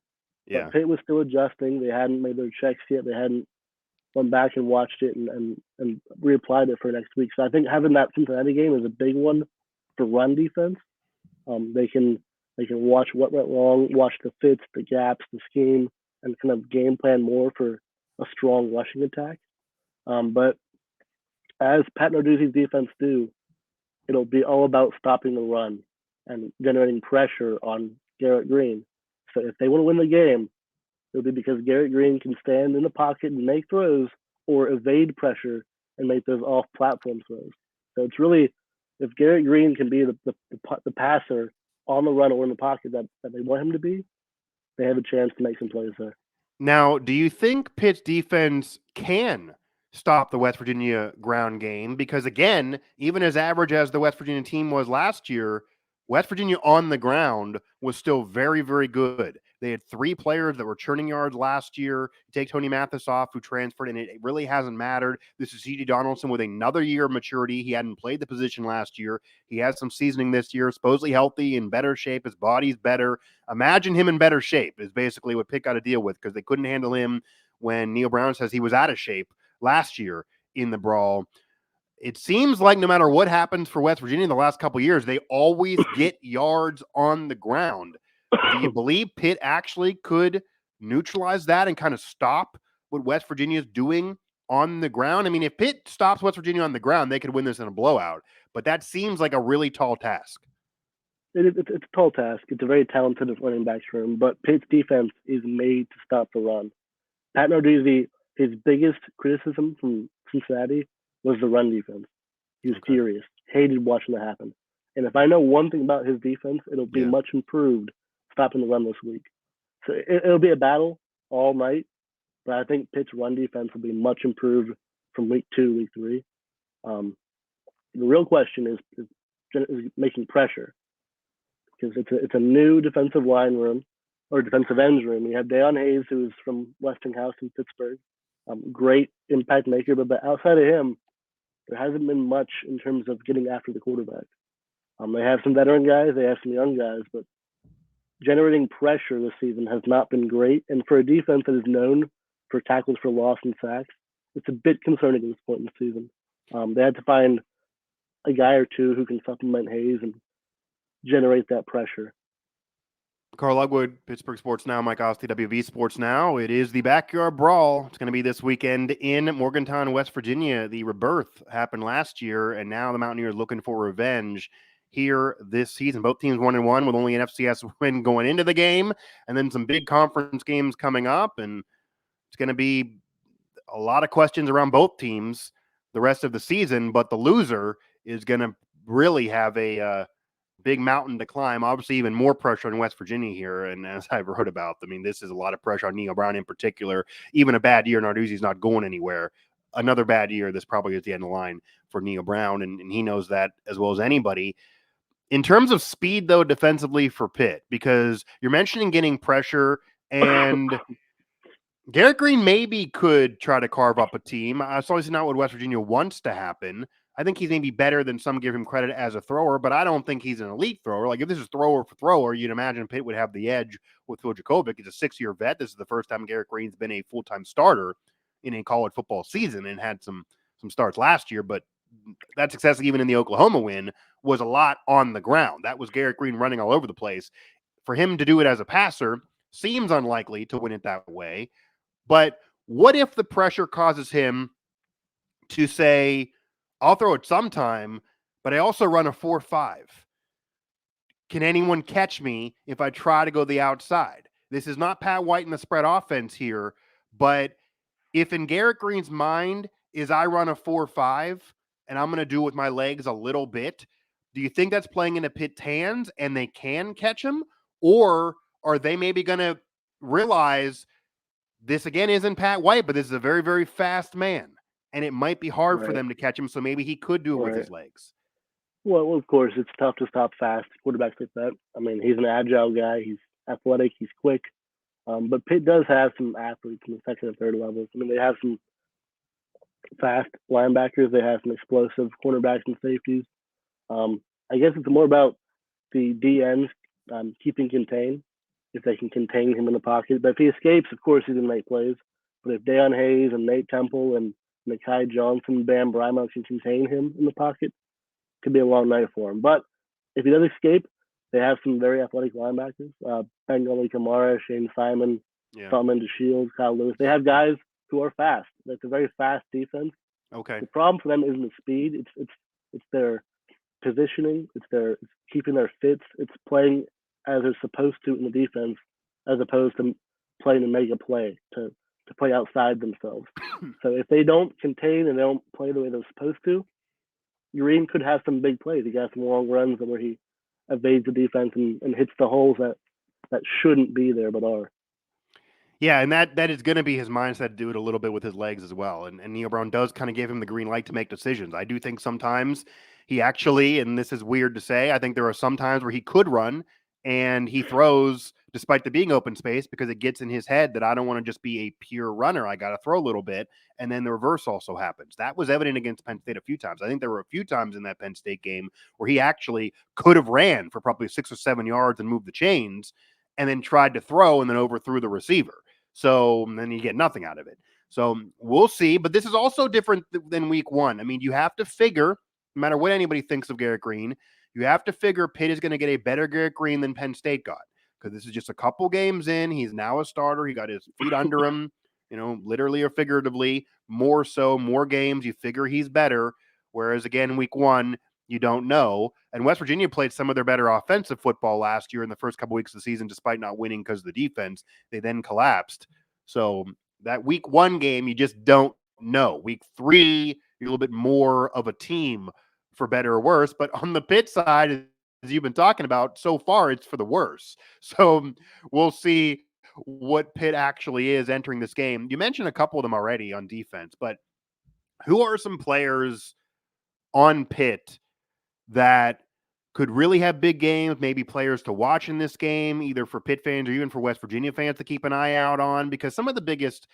Yeah. But Pitt was still adjusting. They hadn't made their checks yet. They hadn't went back and watched it and reapplied it for next week. So I think having that Cincinnati game is a big one for run defense. They can watch what went wrong, watch the fits, the gaps, the scheme, and kind of game plan more for a strong rushing attack. But as Pat Narduzzi's defense do, it'll be all about stopping the run and generating pressure on Garrett Green. So if they want to win the game, it'll be because Garrett Green can stand in the pocket and make throws or evade pressure and make those off-platform throws. So it's really, if Garrett Green can be the passer on the run or in the pocket that they want him to be, they have a chance to make some plays there. Now, do you think Pitt's defense can stop the West Virginia ground game? Because again, even as average as the West Virginia team was last year, West Virginia on the ground was still very, very good. They had 3 players that were churning yards last year. Take Tony Mathis off, who transferred, and it really hasn't mattered. This is C.J. Donaldson with another year of maturity. He hadn't played the position last year. He has some seasoning this year, supposedly healthy, in better shape. His body's better. Imagine him in better shape is basically what Pitt got to deal with, because they couldn't handle him when Neil Brown says he was out of shape last year in the brawl. It seems like no matter what happens for West Virginia in the last couple of years, they always get yards on the ground. Do you believe Pitt actually could neutralize that and kind of stop what West Virginia is doing on the ground? I mean, if Pitt stops West Virginia on the ground, they could win this in a blowout, but that seems like a really tall task. It's a tall task. It's a very talented running backs room, but Pitt's defense is made to stop the run. Pat Narduzzi, his biggest criticism from Cincinnati was the run defense. He was furious, hated watching that happen. And if I know one thing about his defense, it'll be much improved stopping the run this week. So it'll be a battle all night, but I think Pitt's run defense will be much improved from week 2, week 3. The real question is making pressure, because it's a new defensive line room or defensive ends room. You have Deion Hayes, who's from Westinghouse in Pittsburgh, great impact maker, but outside of him, there hasn't been much in terms of getting after the quarterback. They have some veteran guys, they have some young guys, but generating pressure this season has not been great. And for a defense that is known for tackles for loss and sacks, it's a bit concerning at this point in the season. They had to find a guy or two who can supplement Hayes and generate that pressure. Karl Ludwig, Pittsburgh Sports Now, Mike Asti, WV Sports Now. It is the Backyard Brawl. It's going to be this weekend in Morgantown, West Virginia. The rebirth happened last year, and now the Mountaineers looking for revenge here this season. Both teams 1-1 with only an FCS win going into the game, and then some big conference games coming up, and it's going to be a lot of questions around both teams the rest of the season, but the loser is going to really have a big mountain to climb. Obviously, even more pressure on West Virginia here. And as I wrote about, I mean, this is a lot of pressure on Neil Brown in particular. Even a bad year, Narduzzi's not going anywhere. Another bad year, this probably is the end of the line for Neil Brown, and he knows that as well as anybody. In terms of speed, though, defensively for Pitt, because you're mentioning getting pressure, and Garrett Green maybe could try to carve up a team. It's obviously not what West Virginia wants to happen. I think he's maybe better than some give him credit as a thrower, but I don't think he's an elite thrower. Like, if this is thrower for thrower, you'd imagine Pitt would have the edge with Phil Jakovic. He's a 6-year vet. This is the first time Garrett Green's been a full-time starter in a college football season, and had some starts last year, but that success, even in the Oklahoma win, was a lot on the ground. That was Garrett Green running all over the place. For him to do it as a passer seems unlikely to win it that way. But what if the pressure causes him to say, I'll throw it sometime, but I also run a 4-5. Can anyone catch me if I try to go the outside? This is not Pat White in the spread offense here, but if in Garrett Green's mind is I run a 4-5 and I'm going to do it with my legs a little bit, do you think that's playing into Pitt's hands and they can catch him? Or are they maybe going to realize this, again, isn't Pat White, but this is a very, very fast man, and it might be hard for them to catch him, so maybe he could do it with his legs. Well, of course, it's tough to stop fast quarterbacks like that. I mean, he's an agile guy. He's athletic. He's quick. But Pitt does have some athletes in the second and third levels. I mean, they have some fast linebackers. They have some explosive cornerbacks and safeties. I guess it's more about the DNs keeping contained. if they can contain him in the pocket. But if he escapes, of course he's going to make plays. But if Deion Hayes and Nate Temple and Nakai Johnson, Bam Brymo can contain him in the pocket, it could be a long night for him. But if he does escape, they have some very athletic linebackers. Bengali Kamara, Shane Simon, Solomon DeShields, Kyle Lewis. They have guys who are fast. It's a very fast defense. Okay. The problem for them isn't the speed. It's their positioning. It's keeping their fits. It's playing as they're supposed to in the defense, as opposed to playing to make a play, to play outside themselves. So if they don't contain and they don't play the way they're supposed to, Ureem could have some big plays. He got some long runs where he evades the defense and hits the holes that shouldn't be there but are. Yeah, and that is going to be his mindset to do it a little bit with his legs as well. And Neil Brown does kind of give him the green light to make decisions. I do think sometimes he actually, and this is weird to say, I think there are some times where he could run and he throws despite the being open space because it gets in his head that I don't want to just be a pure runner. I got to throw a little bit. And then the reverse also happens. That was evident against Penn State a few times. I think there were a few times in that Penn State game where he actually could have ran for probably 6 or 7 yards and moved the chains and then tried to throw and then overthrew the receiver. So then you get nothing out of it. So we'll see. But this is also different than week one. I mean, you have to figure, no matter what anybody thinks of Garrett Green, you have to figure Pitt is going to get a better Garrett Green than Penn State got. Because this is just a couple games in. He's now a starter. He got his feet under him, literally or figuratively. More so, more games. You figure he's better. Whereas, again, week one, you don't know. And West Virginia played some of their better offensive football last year in the first couple weeks of the season, despite not winning because of the defense. They then collapsed. So that week one game, you just don't know. Week three, you're a little bit more of a team for better or worse. But on the Pitt side, as you've been talking about, so far it's for the worse. So we'll see what Pitt actually is entering this game. You mentioned a couple of them already on defense, but who are some players on Pitt that could really have big games, maybe players to watch in this game, either for Pitt fans or even for West Virginia fans to keep an eye out on? Because some of the biggest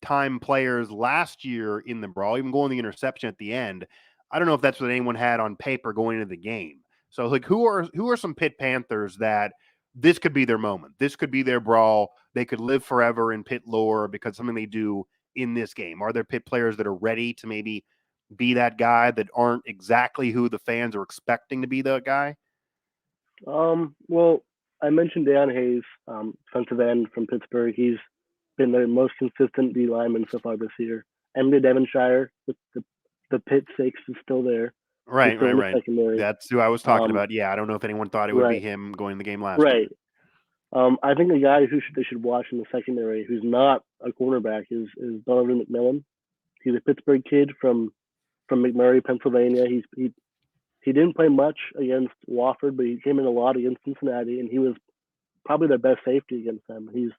time players last year in the brawl, even going the interception at the end, I don't know if that's what anyone had on paper going into the game. So, like, who are some Pitt Panthers that this could be their moment? This could be their brawl. They could live forever in Pitt lore because something they do in this game. Are there Pitt players that are ready to maybe be that guy that aren't exactly who the fans are expecting to be the guy? Well, I mentioned Deion Hayes, defensive end from Pittsburgh. He's been their most consistent D lineman so far this year. Emily Devonshire, the Pitt six is still there. Right. That's who I was talking about. Yeah, I don't know if anyone thought it would be him going the game last year. I think a guy they should watch in the secondary who's not a cornerback is Donovan McMillan. He's a Pittsburgh kid from McMurray, Pennsylvania. He didn't play much against Wofford, but he came in a lot against Cincinnati, and he was probably their best safety against them. He's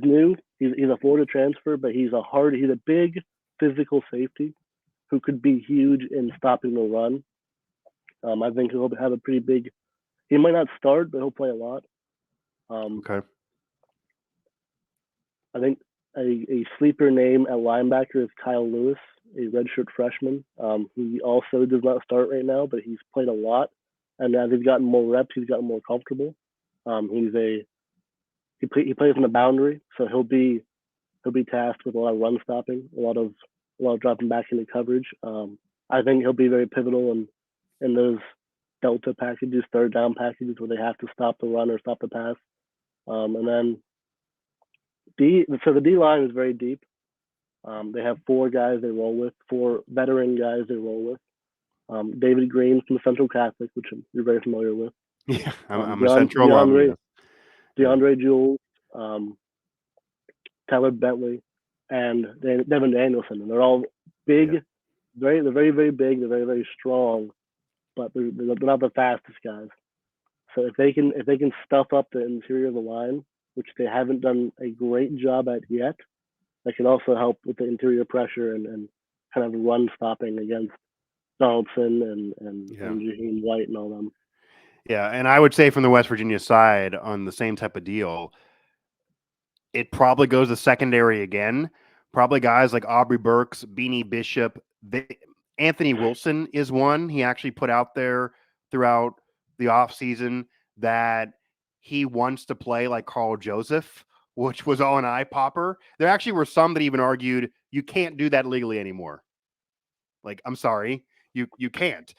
new. He's a Florida transfer, but he's a big physical safety who could be huge in stopping the run. I think he'll have a pretty big. He might not start, but he'll play a lot. Okay. I think a sleeper name at linebacker is Kyle Lewis, a redshirt freshman. He also does not start right now, but he's played a lot, and as he's gotten more reps, he's gotten more comfortable. He plays on the boundary, so he'll be tasked with a lot of run stopping, a lot of dropping back into coverage. I think he'll be very pivotal in those delta packages, third down packages where they have to stop the run or stop the pass. And then the D line is very deep. They have 4 guys they roll with, 4 veteran guys they roll with. David Green from Central Catholic, which you're very familiar with. Yeah, I'm a Central alum. DeAndre Jules, Tyler Bentley, and Devin Danielson. And they're all big, they're very, very big. They're very, very strong, but they're not the fastest guys. So if they can stuff up the interior of the line, which they haven't done a great job at yet, that can also help with the interior pressure and kind of run stopping against Donaldson and Jaheim White and all them. Yeah, and I would say from the West Virginia side on the same type of deal, it probably goes to secondary again. Probably guys like Aubrey Burks, Beanie Bishop. Anthony Wilson is one he actually put out there throughout the offseason that he wants to play like Carl Joseph, which was all an eye popper. There actually were some that even argued you can't do that legally anymore. Like, I'm sorry, you can't.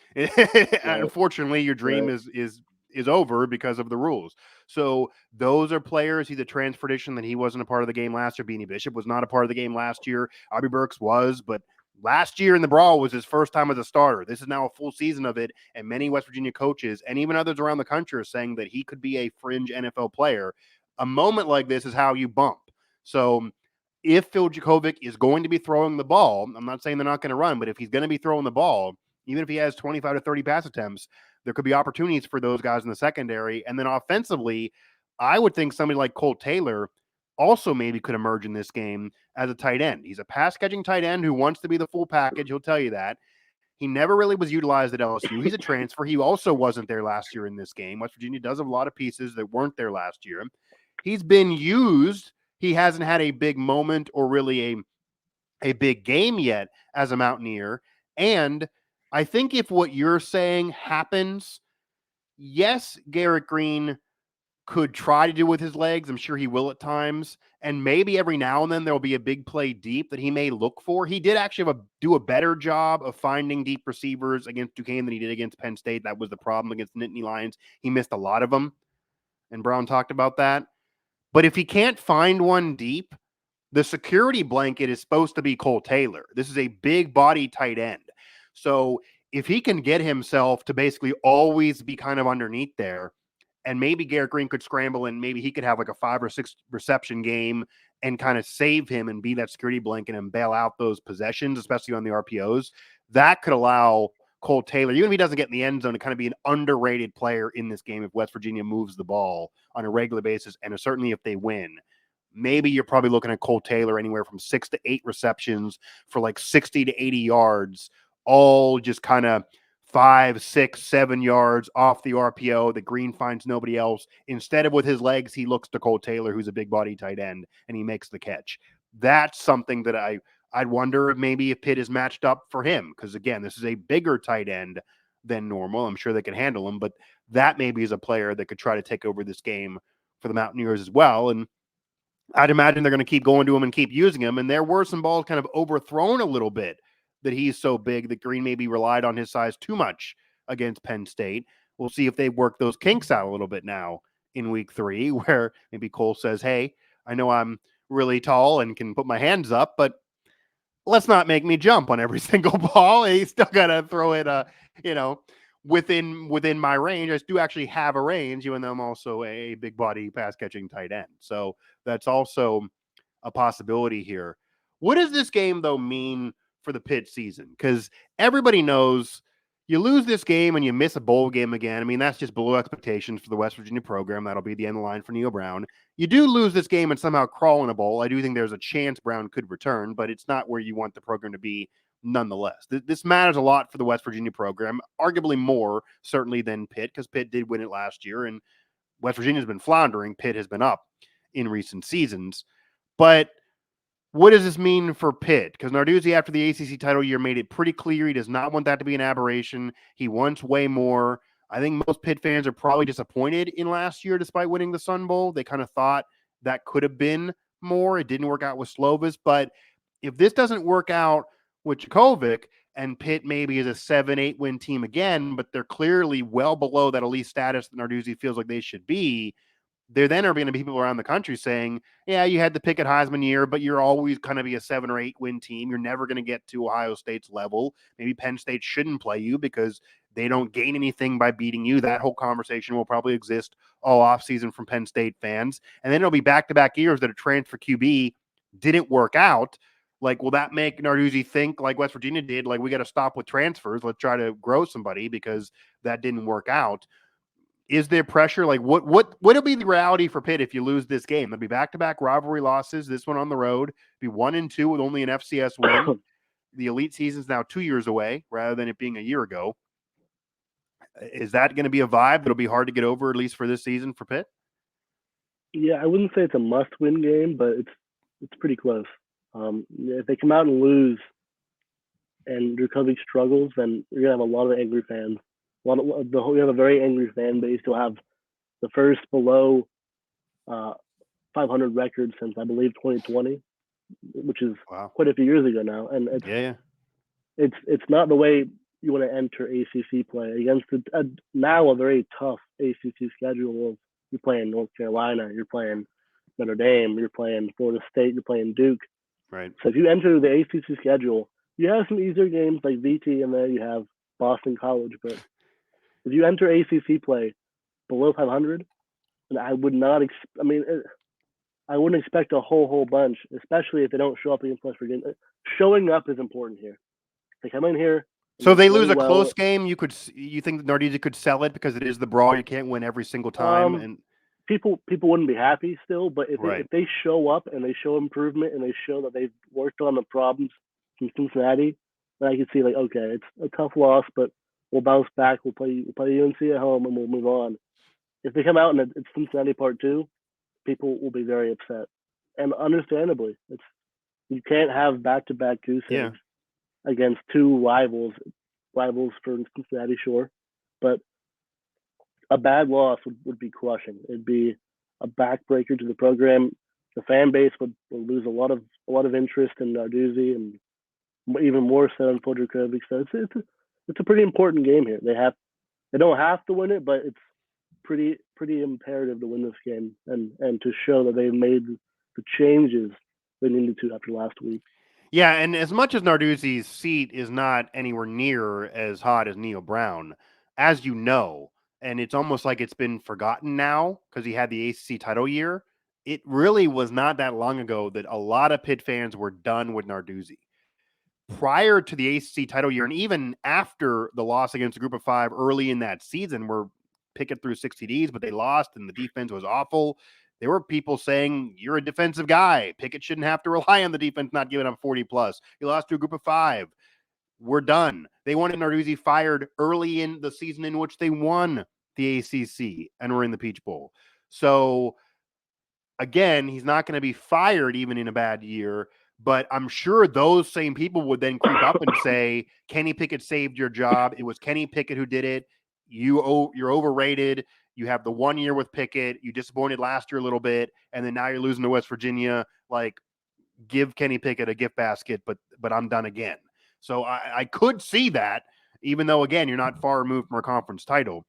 Unfortunately, your dream is over because of the rules. So those are players. He's a transfer addition that he wasn't a part of the game last year. Beanie Bishop was not a part of the game last year. Aubrey Burks was, but last year in the Brawl was his first time as a starter. This is now a full season of it, and many West Virginia coaches and even others around the country are saying that he could be a fringe NFL player. A moment like this is how you bump. So if Phil Jakovic is going to be throwing the ball, I'm not saying they're not going to run, but if he's going to be throwing the ball, even if he has 25 to 30 pass attempts, there could be opportunities for those guys in the secondary. And then offensively, I would think somebody like Colt Taylor also maybe could emerge in this game as a tight end. He's a pass catching tight end who wants to be the full package. He'll tell you that. He never really was utilized at LSU. He's a transfer. He also wasn't there last year in this game. West Virginia does have a lot of pieces that weren't there last year. He's been used. He hasn't had a big moment or really a big game yet as a Mountaineer. And I think if what you're saying happens, yes, Garrett Green could try to do with his legs. I'm sure he will at times. And maybe every now and then there'll be a big play deep that he may look for. He did actually do a better job of finding deep receivers against Duquesne than he did against Penn State. That was the problem against the Nittany Lions. He missed a lot of them. And Brown talked about that. But if he can't find one deep, the security blanket is supposed to be Cole Taylor. This is a big body tight end. So if he can get himself to basically always be kind of underneath there, and maybe Garrett Green could scramble and maybe he could have like a 5 or 6 reception game and kind of save him and be that security blanket and bail out those possessions, especially on the RPOs, that could allow Cole Taylor, even if he doesn't get in the end zone, to kind of be an underrated player in this game if West Virginia moves the ball on a regular basis, and certainly if they win. Maybe you're probably looking at Cole Taylor anywhere from 6 to 8 receptions for like 60 to 80 yards, all just kind of 5, 6, 7 yards off the RPO. The Green finds nobody else. Instead of with his legs, he looks to Cole Taylor, who's a big body tight end, and he makes the catch. That's something that I'd wonder if maybe if Pitt is matched up for him. Because again, this is a bigger tight end than normal. I'm sure they can handle him, but that maybe is a player that could try to take over this game for the Mountaineers as well. And I'd imagine they're going to keep going to him and keep using him. And there were some balls kind of overthrown a little bit that he's so big that Green maybe relied on his size too much against Penn State. We'll see if they work those kinks out a little bit now in week 3, where maybe Cole says, hey, I know I'm really tall and can put my hands up, but let's not make me jump on every single ball. He's still got to throw it, within my range. I do actually have a range, even though I'm also a big body pass catching tight end. So that's also a possibility here. What does this game though mean for the Pitt season? Because everybody knows you lose this game and you miss a bowl game again. I mean, that's just below expectations for the West Virginia program. That'll be the end of the line for Neil Brown. You do lose this game and somehow crawl in a bowl. I do think there's a chance Brown could return, but it's not where you want the program to be nonetheless. This matters a lot for the West Virginia program, arguably more certainly than Pitt, because Pitt did win it last year and West Virginia's been floundering. Pitt has been up in recent seasons. But what does this mean for Pitt? Because Narduzzi, after the ACC title year, made it pretty clear he does not want that to be an aberration. He wants way more. I think most Pitt fans are probably disappointed in last year despite winning the Sun Bowl. They kind of thought that could have been more. It didn't work out with Slovis. But if this doesn't work out with Jakovic and Pitt maybe is a 7-8 win team again, but they're clearly well below that elite status that Narduzzi feels like they should be, there then are going to be people around the country saying, yeah, you had the pick at Heisman year, but you're always going to be a 7 or 8 win team. You're never going to get to Ohio State's level. Maybe Penn State shouldn't play you because they don't gain anything by beating you. That whole conversation will probably exist all offseason from Penn State fans. And then it'll be back-to-back years that a transfer QB didn't work out. Like, will that make Narduzzi think like West Virginia did, like, we got to stop with transfers. Let's try to grow somebody because that didn't work out. Is there pressure? Like, what'll be the reality for Pitt if you lose this game? There'll be back-to-back rivalry losses, this one on the road, be 1-2 with only an FCS win. The elite season's now 2 years away rather than it being a year ago. Is that going to be a vibe that'll be hard to get over, at least for this season for Pitt? Yeah, I wouldn't say it's a must-win game, but it's pretty close. If they come out and lose and Dracovic struggles, then you're gonna have a lot of angry fans. We have a very angry fan base. You'll have the first below 500 record since I believe 2020, which is quite a few years ago now. And it's not the way you want to enter ACC play against now a very tough ACC schedule of you're playing North Carolina, you're playing Notre Dame, you're playing Florida State, you're playing Duke. Right. So if you enter the ACC schedule, you have some easier games like VT, and there you have Boston College. But if you enter ACC play below 500, and I would not. I wouldn't expect a whole bunch, especially if they don't show up against West Virginia. Showing up is important here. They come in here. So if they lose a close game, you think that Narduzzi could sell it because it is the Brawl. You can't win every single time, and people wouldn't be happy still. But if they show up and they show improvement and they show that they've worked on the problems from Cincinnati, then I can see like, okay, it's a tough loss, but we'll bounce back. We'll play UNC at home and we'll move on. If they come out and it's Cincinnati Part 2, people will be very upset, and understandably, you can't have back-to-back goose eggs against two rivals for Cincinnati, sure, but a bad loss would be crushing. It'd be a backbreaker to the program. The fan base would lose a lot of interest in Narduzzi, and even more so in Fodorkovic. So it's a pretty important game here. They don't have to win it, but it's pretty imperative to win this game and to show that they've made the changes they needed to after last week. Yeah, and as much as Narduzzi's seat is not anywhere near as hot as Neil Brown, as you know, and it's almost like it's been forgotten now because he had the ACC title year, it really was not that long ago that a lot of Pitt fans were done with Narduzzi. Prior to the ACC title year, and even after the loss against the Group of Five early in that season where Pickett threw 6 TDs, but they lost and the defense was awful, there were people saying, you're a defensive guy. Pickett shouldn't have to rely on the defense not giving up 40+. You lost to a Group of Five. We're done. They wanted Narduzzi fired early in the season in which they won the ACC and were in the Peach Bowl. So, again, he's not going to be fired even in a bad year, but I'm sure those same people would then creep up and say, Kenny Pickett saved your job. It was Kenny Pickett who did it. You're overrated. You have the 1 year with Pickett. You disappointed last year a little bit, and then now you're losing to West Virginia. Like, give Kenny Pickett a gift basket, but I'm done again. So I could see that, even though, again, you're not far removed from our conference title.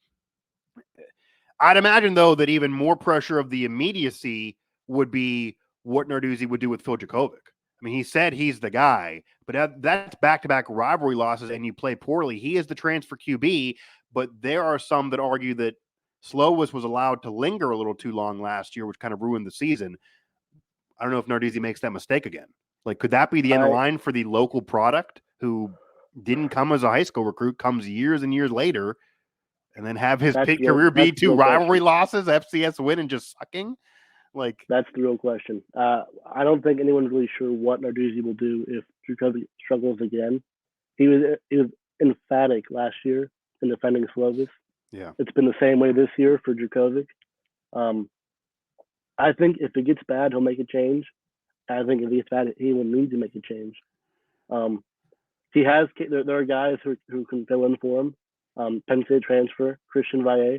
I'd imagine, though, that even more pressure of the immediacy would be what Narduzzi would do with Phil Jurkovec. I mean, he said he's the guy, but that's back-to-back rivalry losses, and you play poorly. He is the transfer QB, but there are some that argue that Slovis was allowed to linger a little too long last year, which kind of ruined the season. I don't know if Narduzzi makes that mistake again. Like, could that be the end of the line for the local product who didn't come as a high school recruit, comes years and years later, and then have his career be 2 rivalry losses, FCS win, and just sucking? Like, that's the real question. I don't think anyone's really sure what Narduzzi will do if Jurkovec struggles again. He was emphatic last year in defending Slovis. Yeah, it's been the same way this year for Jurkovec. I think if it gets bad, he'll make a change. I think if he gets bad, he will need to make a change. There are guys who can fill in for him. Penn State transfer Christian Valle,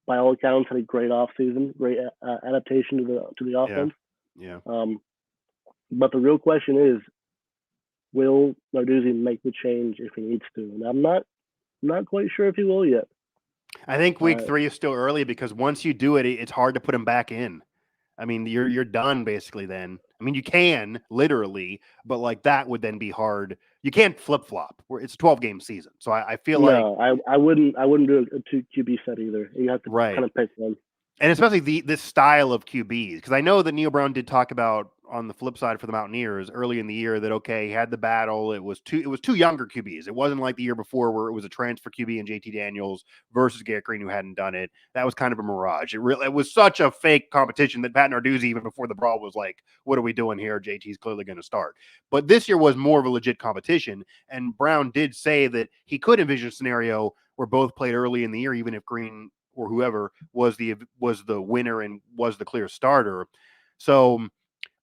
by all accounts, had a great offseason, great adaptation to the offense. Yeah. But the real question is, will Narduzzi make the change if he needs to? And I'm not quite sure if he will yet. I think week 3 is still early because once you do it, it's hard to put him back in. I mean, you're done basically then. I mean, you can literally, but like that would then be hard. You can't flip-flop. It's a 12-game season. So I feel like I wouldn't do a 2 QB set either. You have to kind of pick one. And especially this style of QBs, because I know that Neil Brown did talk about on the flip side for the Mountaineers early in the year that, okay, he had the battle. It was two younger QBs. It wasn't like the year before where it was a transfer QB and JT Daniels versus Garrett Green who hadn't done it. That was kind of a mirage. It was such a fake competition that Pat Narduzzi, even before the Brawl, was like, what are we doing here? JT's clearly going to start. But this year was more of a legit competition, and Brown did say that he could envision a scenario where both played early in the year, even if Green or whoever was the winner and was the clear starter. So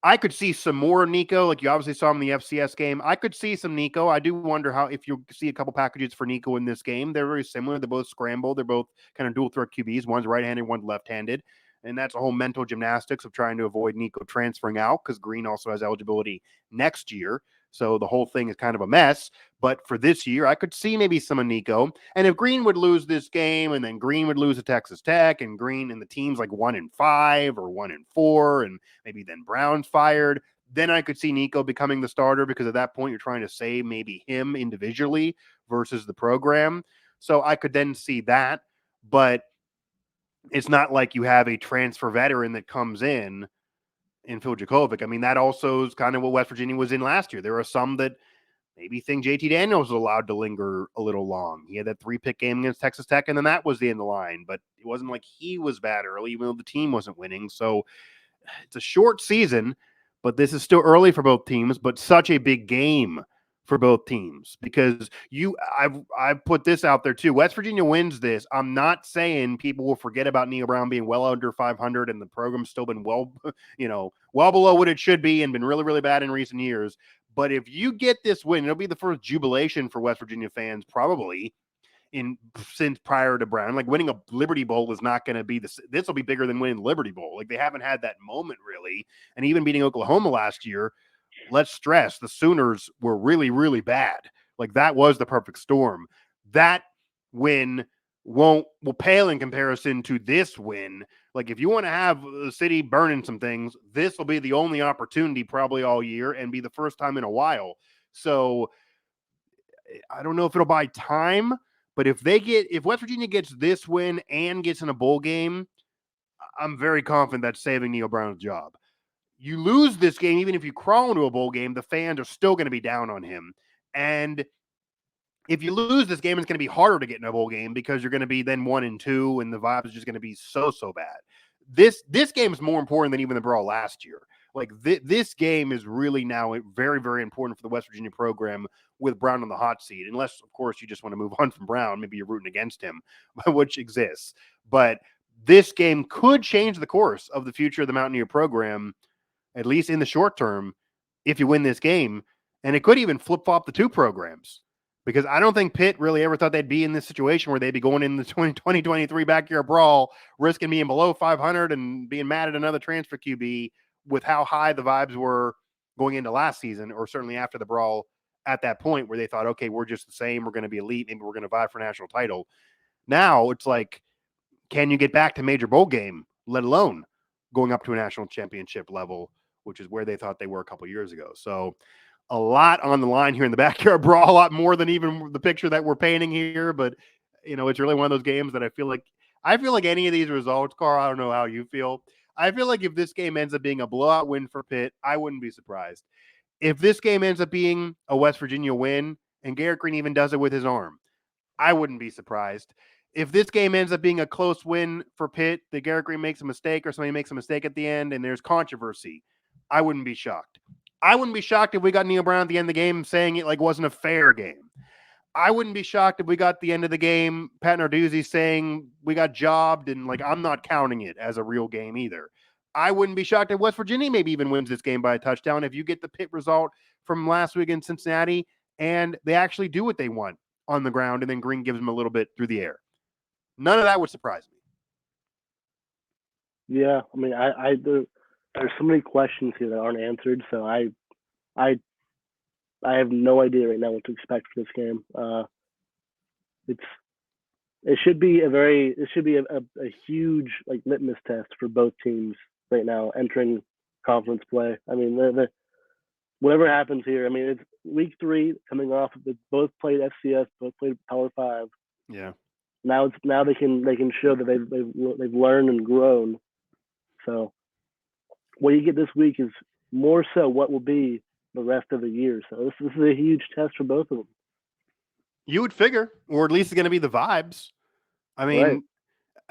I could see some more Nico, like you obviously saw him in the FCS game. I could see some Nico. I do wonder how if you see a couple packages for Nico in this game. They're very similar. They're both scramble. They're both kind of dual threat QBs. One's right-handed, one's left-handed. And that's a whole mental gymnastics of trying to avoid Nico transferring out because Green also has eligibility next year. So the whole thing is kind of a mess. But for this year, I could see maybe some of Nico. And if Green would lose this game and then Green would lose to Texas Tech and Green and the team's like 1-5 or 1-4 and maybe then Brown's fired, then I could see Nico becoming the starter because at that point you're trying to save maybe him individually versus the program. So I could then see that. But it's not like you have a transfer veteran that comes in Phil Jakovic. I mean, that also is kind of what West Virginia was in last year. There are some that maybe think JT Daniels was allowed to linger a little long. He had that 3-pick game against Texas Tech, and then that was the end of the line. But it wasn't like he was bad early, even though the team wasn't winning. So it's a short season, but this is still early for both teams, but such a big game for both teams because I've put this out there too. West Virginia wins this. I'm not saying people will forget about Neil Brown being well under 500 and the program's still been well below what it should be and been really, really bad in recent years. But if you get this win, it'll be the first jubilation for West Virginia fans probably since prior to Brown. Like winning a Liberty Bowl is not going to be this will be bigger than winning the Liberty Bowl. Like they haven't had that moment really. And even beating Oklahoma last year, let's stress the Sooners were really, really bad. Like that was the perfect storm. That win will pale in comparison to this win. Like if you want to have the city burning some things, this will be the only opportunity probably all year and be the first time in a while. So I don't know if it'll buy time, but if West Virginia gets this win and gets in a bowl game, I'm very confident that's saving Neil Brown's job. You lose this game, even if you crawl into a bowl game, the fans are still going to be down on him. And if you lose this game, it's going to be harder to get in a bowl game because you're going to be then 1-2 and the vibe is just going to be so bad. This game is more important than even the brawl last year. Like this game is really now very, very important for the West Virginia program with Brown on the hot seat. Unless, of course, you just want to move on from Brown. Maybe you're rooting against him, which exists. But this game could change the course of the future of the Mountaineer program, at least in the short term, if you win this game. And it could even flip-flop the two programs because I don't think Pitt really ever thought they'd be in this situation where they'd be going in the 2023 Backyard Brawl, risking being below 500 and being mad at another transfer QB with how high the vibes were going into last season, or certainly after the Brawl at that point where they thought, okay, we're just the same. We're going to be elite. Maybe we're going to vie for national title. Now it's like, can you get back to major bowl game, let alone going up to a national championship level, which is where they thought they were a couple years ago. So a lot on the line here in the Backyard Brawl, a lot more than even the picture that we're painting here. But, it's really one of those games that I feel like any of these results, Carl, I don't know how you feel. I feel like if this game ends up being a blowout win for Pitt, I wouldn't be surprised. If this game ends up being a West Virginia win and Garrett Green even does it with his arm, I wouldn't be surprised. If this game ends up being a close win for Pitt, that Garrett Green makes a mistake or somebody makes a mistake at the end and there's controversy, I wouldn't be shocked. I wouldn't be shocked if we got Neil Brown at the end of the game saying it like wasn't a fair game. I wouldn't be shocked if we got the end of the game, Pat Narduzzi saying we got jobbed and like I'm not counting it as a real game either. I wouldn't be shocked if West Virginia maybe even wins this game by a touchdown if you get the Pitt result from last week in Cincinnati and they actually do what they want on the ground and then Green gives them a little bit through the air. None of that would surprise me. Yeah, I mean, there's so many questions here that aren't answered, so I have no idea right now what to expect for this game. It should be a huge like litmus test for both teams right now entering conference play. I mean, whatever happens here, I mean, it's week 3 coming off. They both played FCS, both played Power 5. Yeah. Now they can show that they've learned and grown. So what you get this week is more so what will be the rest of the year. So this is a huge test for both of them. You would figure, or at least it's going to be the vibes. I mean,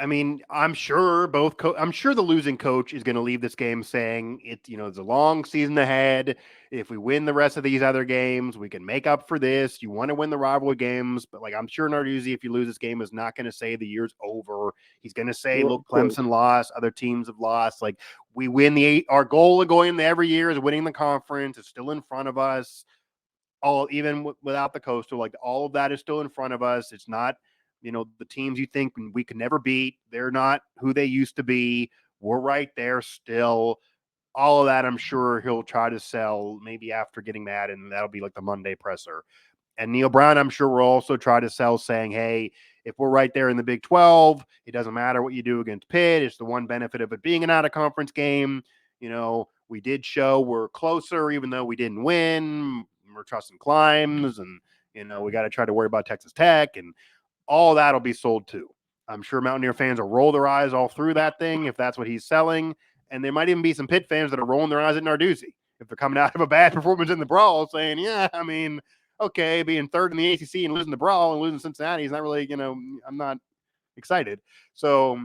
I mean, I'm sure I'm sure the losing coach is going to leave this game saying it's a long season ahead. If we win the rest of these other games, we can make up for this. You want to win the rivalry games, but like I'm sure Narduzzi, if you lose this game, is not going to say the year's over. He's going to say, Well, look, Clemson lost, other teams have lost. Like we win our goal of going into every year is winning the conference. It's still in front of us. Even without the Coastal, like all of that is still in front of us. It's not, the teams you think we could never beat. They're not who they used to be. We're right there still. All of that, I'm sure he'll try to sell maybe after getting mad, and that'll be like the Monday presser. And Neil Brown, I'm sure, will also try to sell saying, hey, if we're right there in the Big 12, it doesn't matter what you do against Pitt. It's the one benefit of it being an out-of-conference game. We did show we're closer, even though we didn't win. We're trusting climbs, and, we got to try to worry about Texas Tech, and all that'll be sold too. I'm sure Mountaineer fans will roll their eyes all through that thing if that's what he's selling. And there might even be some Pitt fans that are rolling their eyes at Narduzzi if they're coming out of a bad performance in the Brawl saying, yeah, I mean, okay, being third in the ACC and losing the Brawl and losing Cincinnati is not really, I'm not excited. So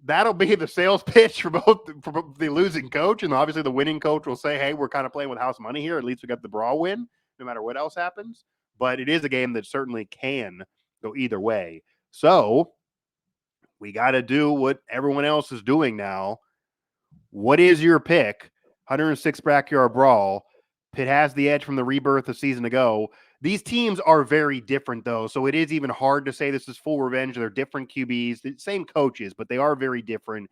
that'll be the sales pitch for both the losing coach, and obviously the winning coach will say, hey, we're kind of playing with house money here. At least we got the Brawl win, no matter what else happens. But it is a game that certainly can go either way. So we got to do what everyone else is doing now. What is your pick? 106 Backyard Brawl. Pitt has the edge from the rebirth a season ago. These teams are very different, though, so it is even hard to say this is full revenge. They're different QBs, the same coaches, but they are very different.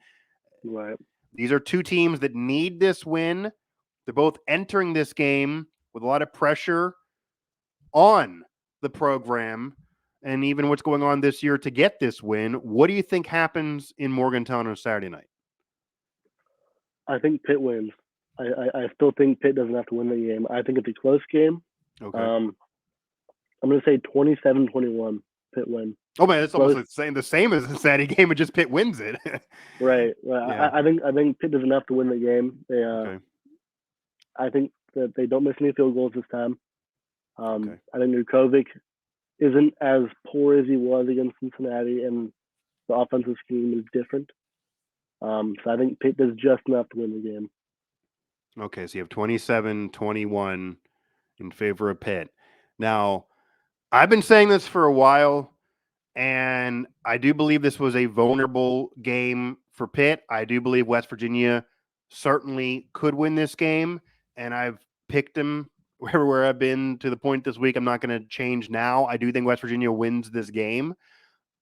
Right. These are two teams that need this win. They're both entering this game with a lot of pressure on the program and even what's going on this year to get this win. What do you think happens in Morgantown on Saturday night? I think Pitt wins. I still think Pitt doesn't have to win the game. I think it's a close game. Okay. I'm going to say 27-21, Pitt win. Oh man, it's almost the same as the Cincinnati game. It just Pitt wins it. Right. Yeah. I think Pitt doesn't have to win the game. Okay. I think that they don't miss any field goals this time. Okay. I think Nukovic isn't as poor as he was against Cincinnati, and the offensive scheme is different. So I think Pitt does just enough to win the game. Okay, so you have 27-21 in favor of Pitt. Now, I've been saying this for a while, and I do believe this was a vulnerable game for Pitt. I do believe West Virginia certainly could win this game, and I've picked them where I've been to the point this week. I'm not going to change now. I do think West Virginia wins this game.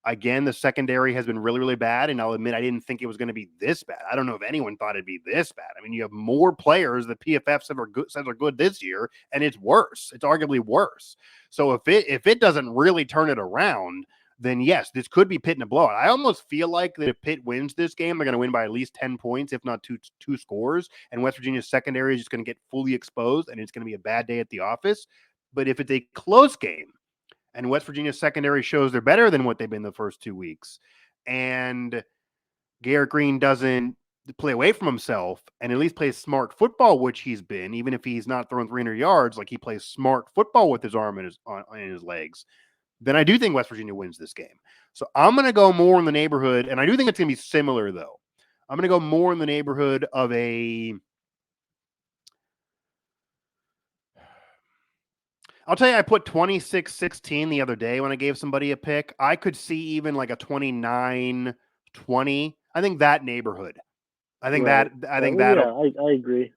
Again, the secondary has been really, really bad, and I'll admit I didn't think it was going to be this bad. I don't know if anyone thought it'd be this bad. I mean, you have more players that PFF says are good this year, and it's worse. It's arguably worse. So if it doesn't really turn it around, then yes, this could be Pitt in a blowout. I almost feel like that if Pitt wins this game, they're going to win by at least 10 points, if not two scores, and West Virginia's secondary is just going to get fully exposed, and it's going to be a bad day at the office. But if it's a close game, and West Virginia's secondary shows they're better than what they've been the first 2 weeks, and Garrett Green doesn't play away from himself and at least plays smart football, which he's been, even if he's not throwing 300 yards, like he plays smart football with his arm and his legs, then I do think West Virginia wins this game. So I'm going to go more in the neighborhood, and I do think it's going to be similar, though. I'm going to go more in the neighborhood of I'll tell you, I put 26-16 the other day when I gave somebody a pick. I could see even like a 29-20. I think that neighborhood. I think right. I think that. that. Yeah, I agree.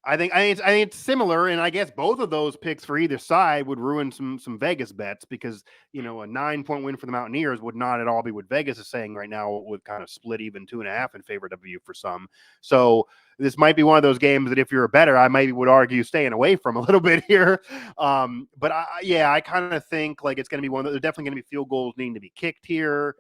I think it's similar, and I guess both of those picks for either side would ruin some Vegas bets because a 9-point win for the Mountaineers would not at all be what Vegas is saying right now. It would kind of split even 2.5 in favor of W for some. So this might be one of those games that if you're a bettor, I maybe would argue staying away from a little bit here. But I kind of think like it's going to be one of there's definitely going to be field goals needing to be kicked here.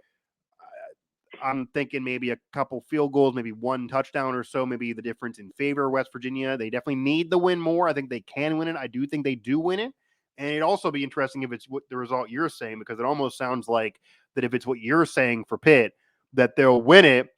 I'm thinking maybe a couple field goals, maybe one touchdown or so, maybe the difference in favor of West Virginia. They definitely need the win more. I think they can win it. I do think they do win it. And it'd also be interesting if it's what the result you're saying, because it almost sounds like that if it's what you're saying for Pitt, that they'll win it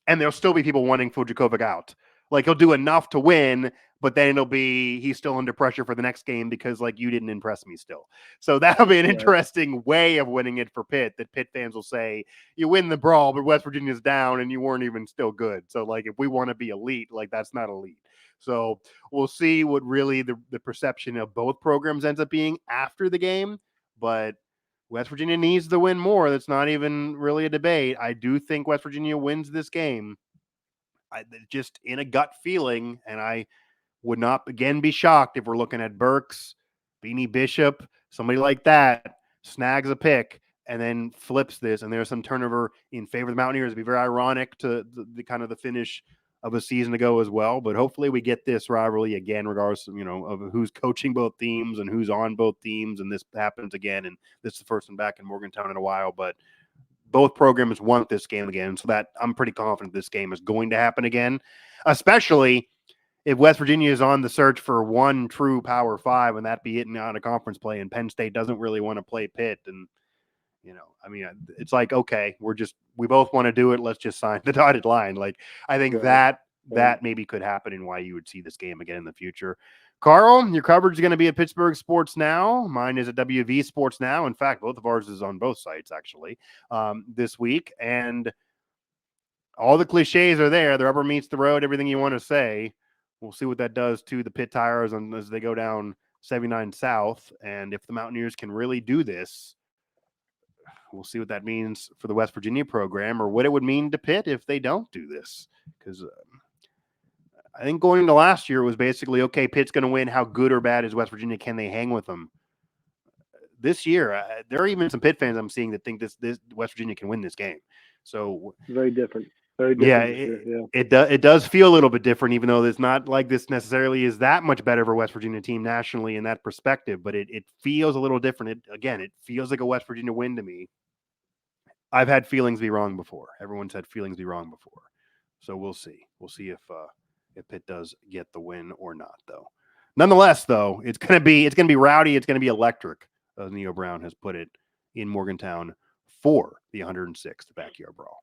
and there'll still be people wanting Fujakovic out. Like, he'll do enough to win, but then it'll be he's still under pressure for the next game because, like, you didn't impress me still. So that'll be an interesting way of winning it for Pitt, that Pitt fans will say, you win the brawl, but West Virginia's down and you weren't even still good. So, like, if we want to be elite, like, that's not elite. So we'll see what really the perception of both programs ends up being after the game. But West Virginia needs to win more. That's not even really a debate. I do think West Virginia wins this game. Just in a gut feeling, and I would not again be shocked if we're looking at Burks, Beanie Bishop, somebody like that snags a pick and then flips this, and there's some turnover in favor of the Mountaineers. It'd be very ironic to the kind of the finish of a season ago as well. But hopefully we get this rivalry again, regardless of, of who's coaching both teams and who's on both teams, and this happens again. And this is the first one back in Morgantown in a while, but both programs want this game again, so that I'm pretty confident this game is going to happen again, especially if West Virginia is on the search for one true Power 5, and that be it out of conference play, and Penn State doesn't really want to play Pitt. And, it's like, okay, we both want to do it. Let's just sign the dotted line. Like, I think that maybe could happen, and why you would see this game again in the future. Karl, your coverage is going to be at Pittsburgh Sports Now. Mine is at WV Sports Now. In fact, both of ours is on both sites, actually, this week. And all the cliches are there. The rubber meets the road, everything you want to say. We'll see what that does to the Pitt Tires as they go down 79 South. And if the Mountaineers can really do this, we'll see what that means for the West Virginia program, or what it would mean to Pitt if they don't do this. Because I think going into last year was basically, okay, Pitt's going to win. How good or bad is West Virginia? Can they hang with them? This year, there are even some Pitt fans I'm seeing that think this West Virginia can win this game. So very different. Very different. It does feel a little bit different, even though it's not like this necessarily is that much better for West Virginia team nationally in that perspective. But it feels a little different. It feels like a West Virginia win to me. I've had feelings be wrong before. Everyone's had feelings be wrong before. So we'll see. We'll see if Pitt does get the win or not, though. Nonetheless, though, it's gonna be rowdy. It's gonna be electric, as Neo Brown has put it, in Morgantown for the 106th Backyard Brawl.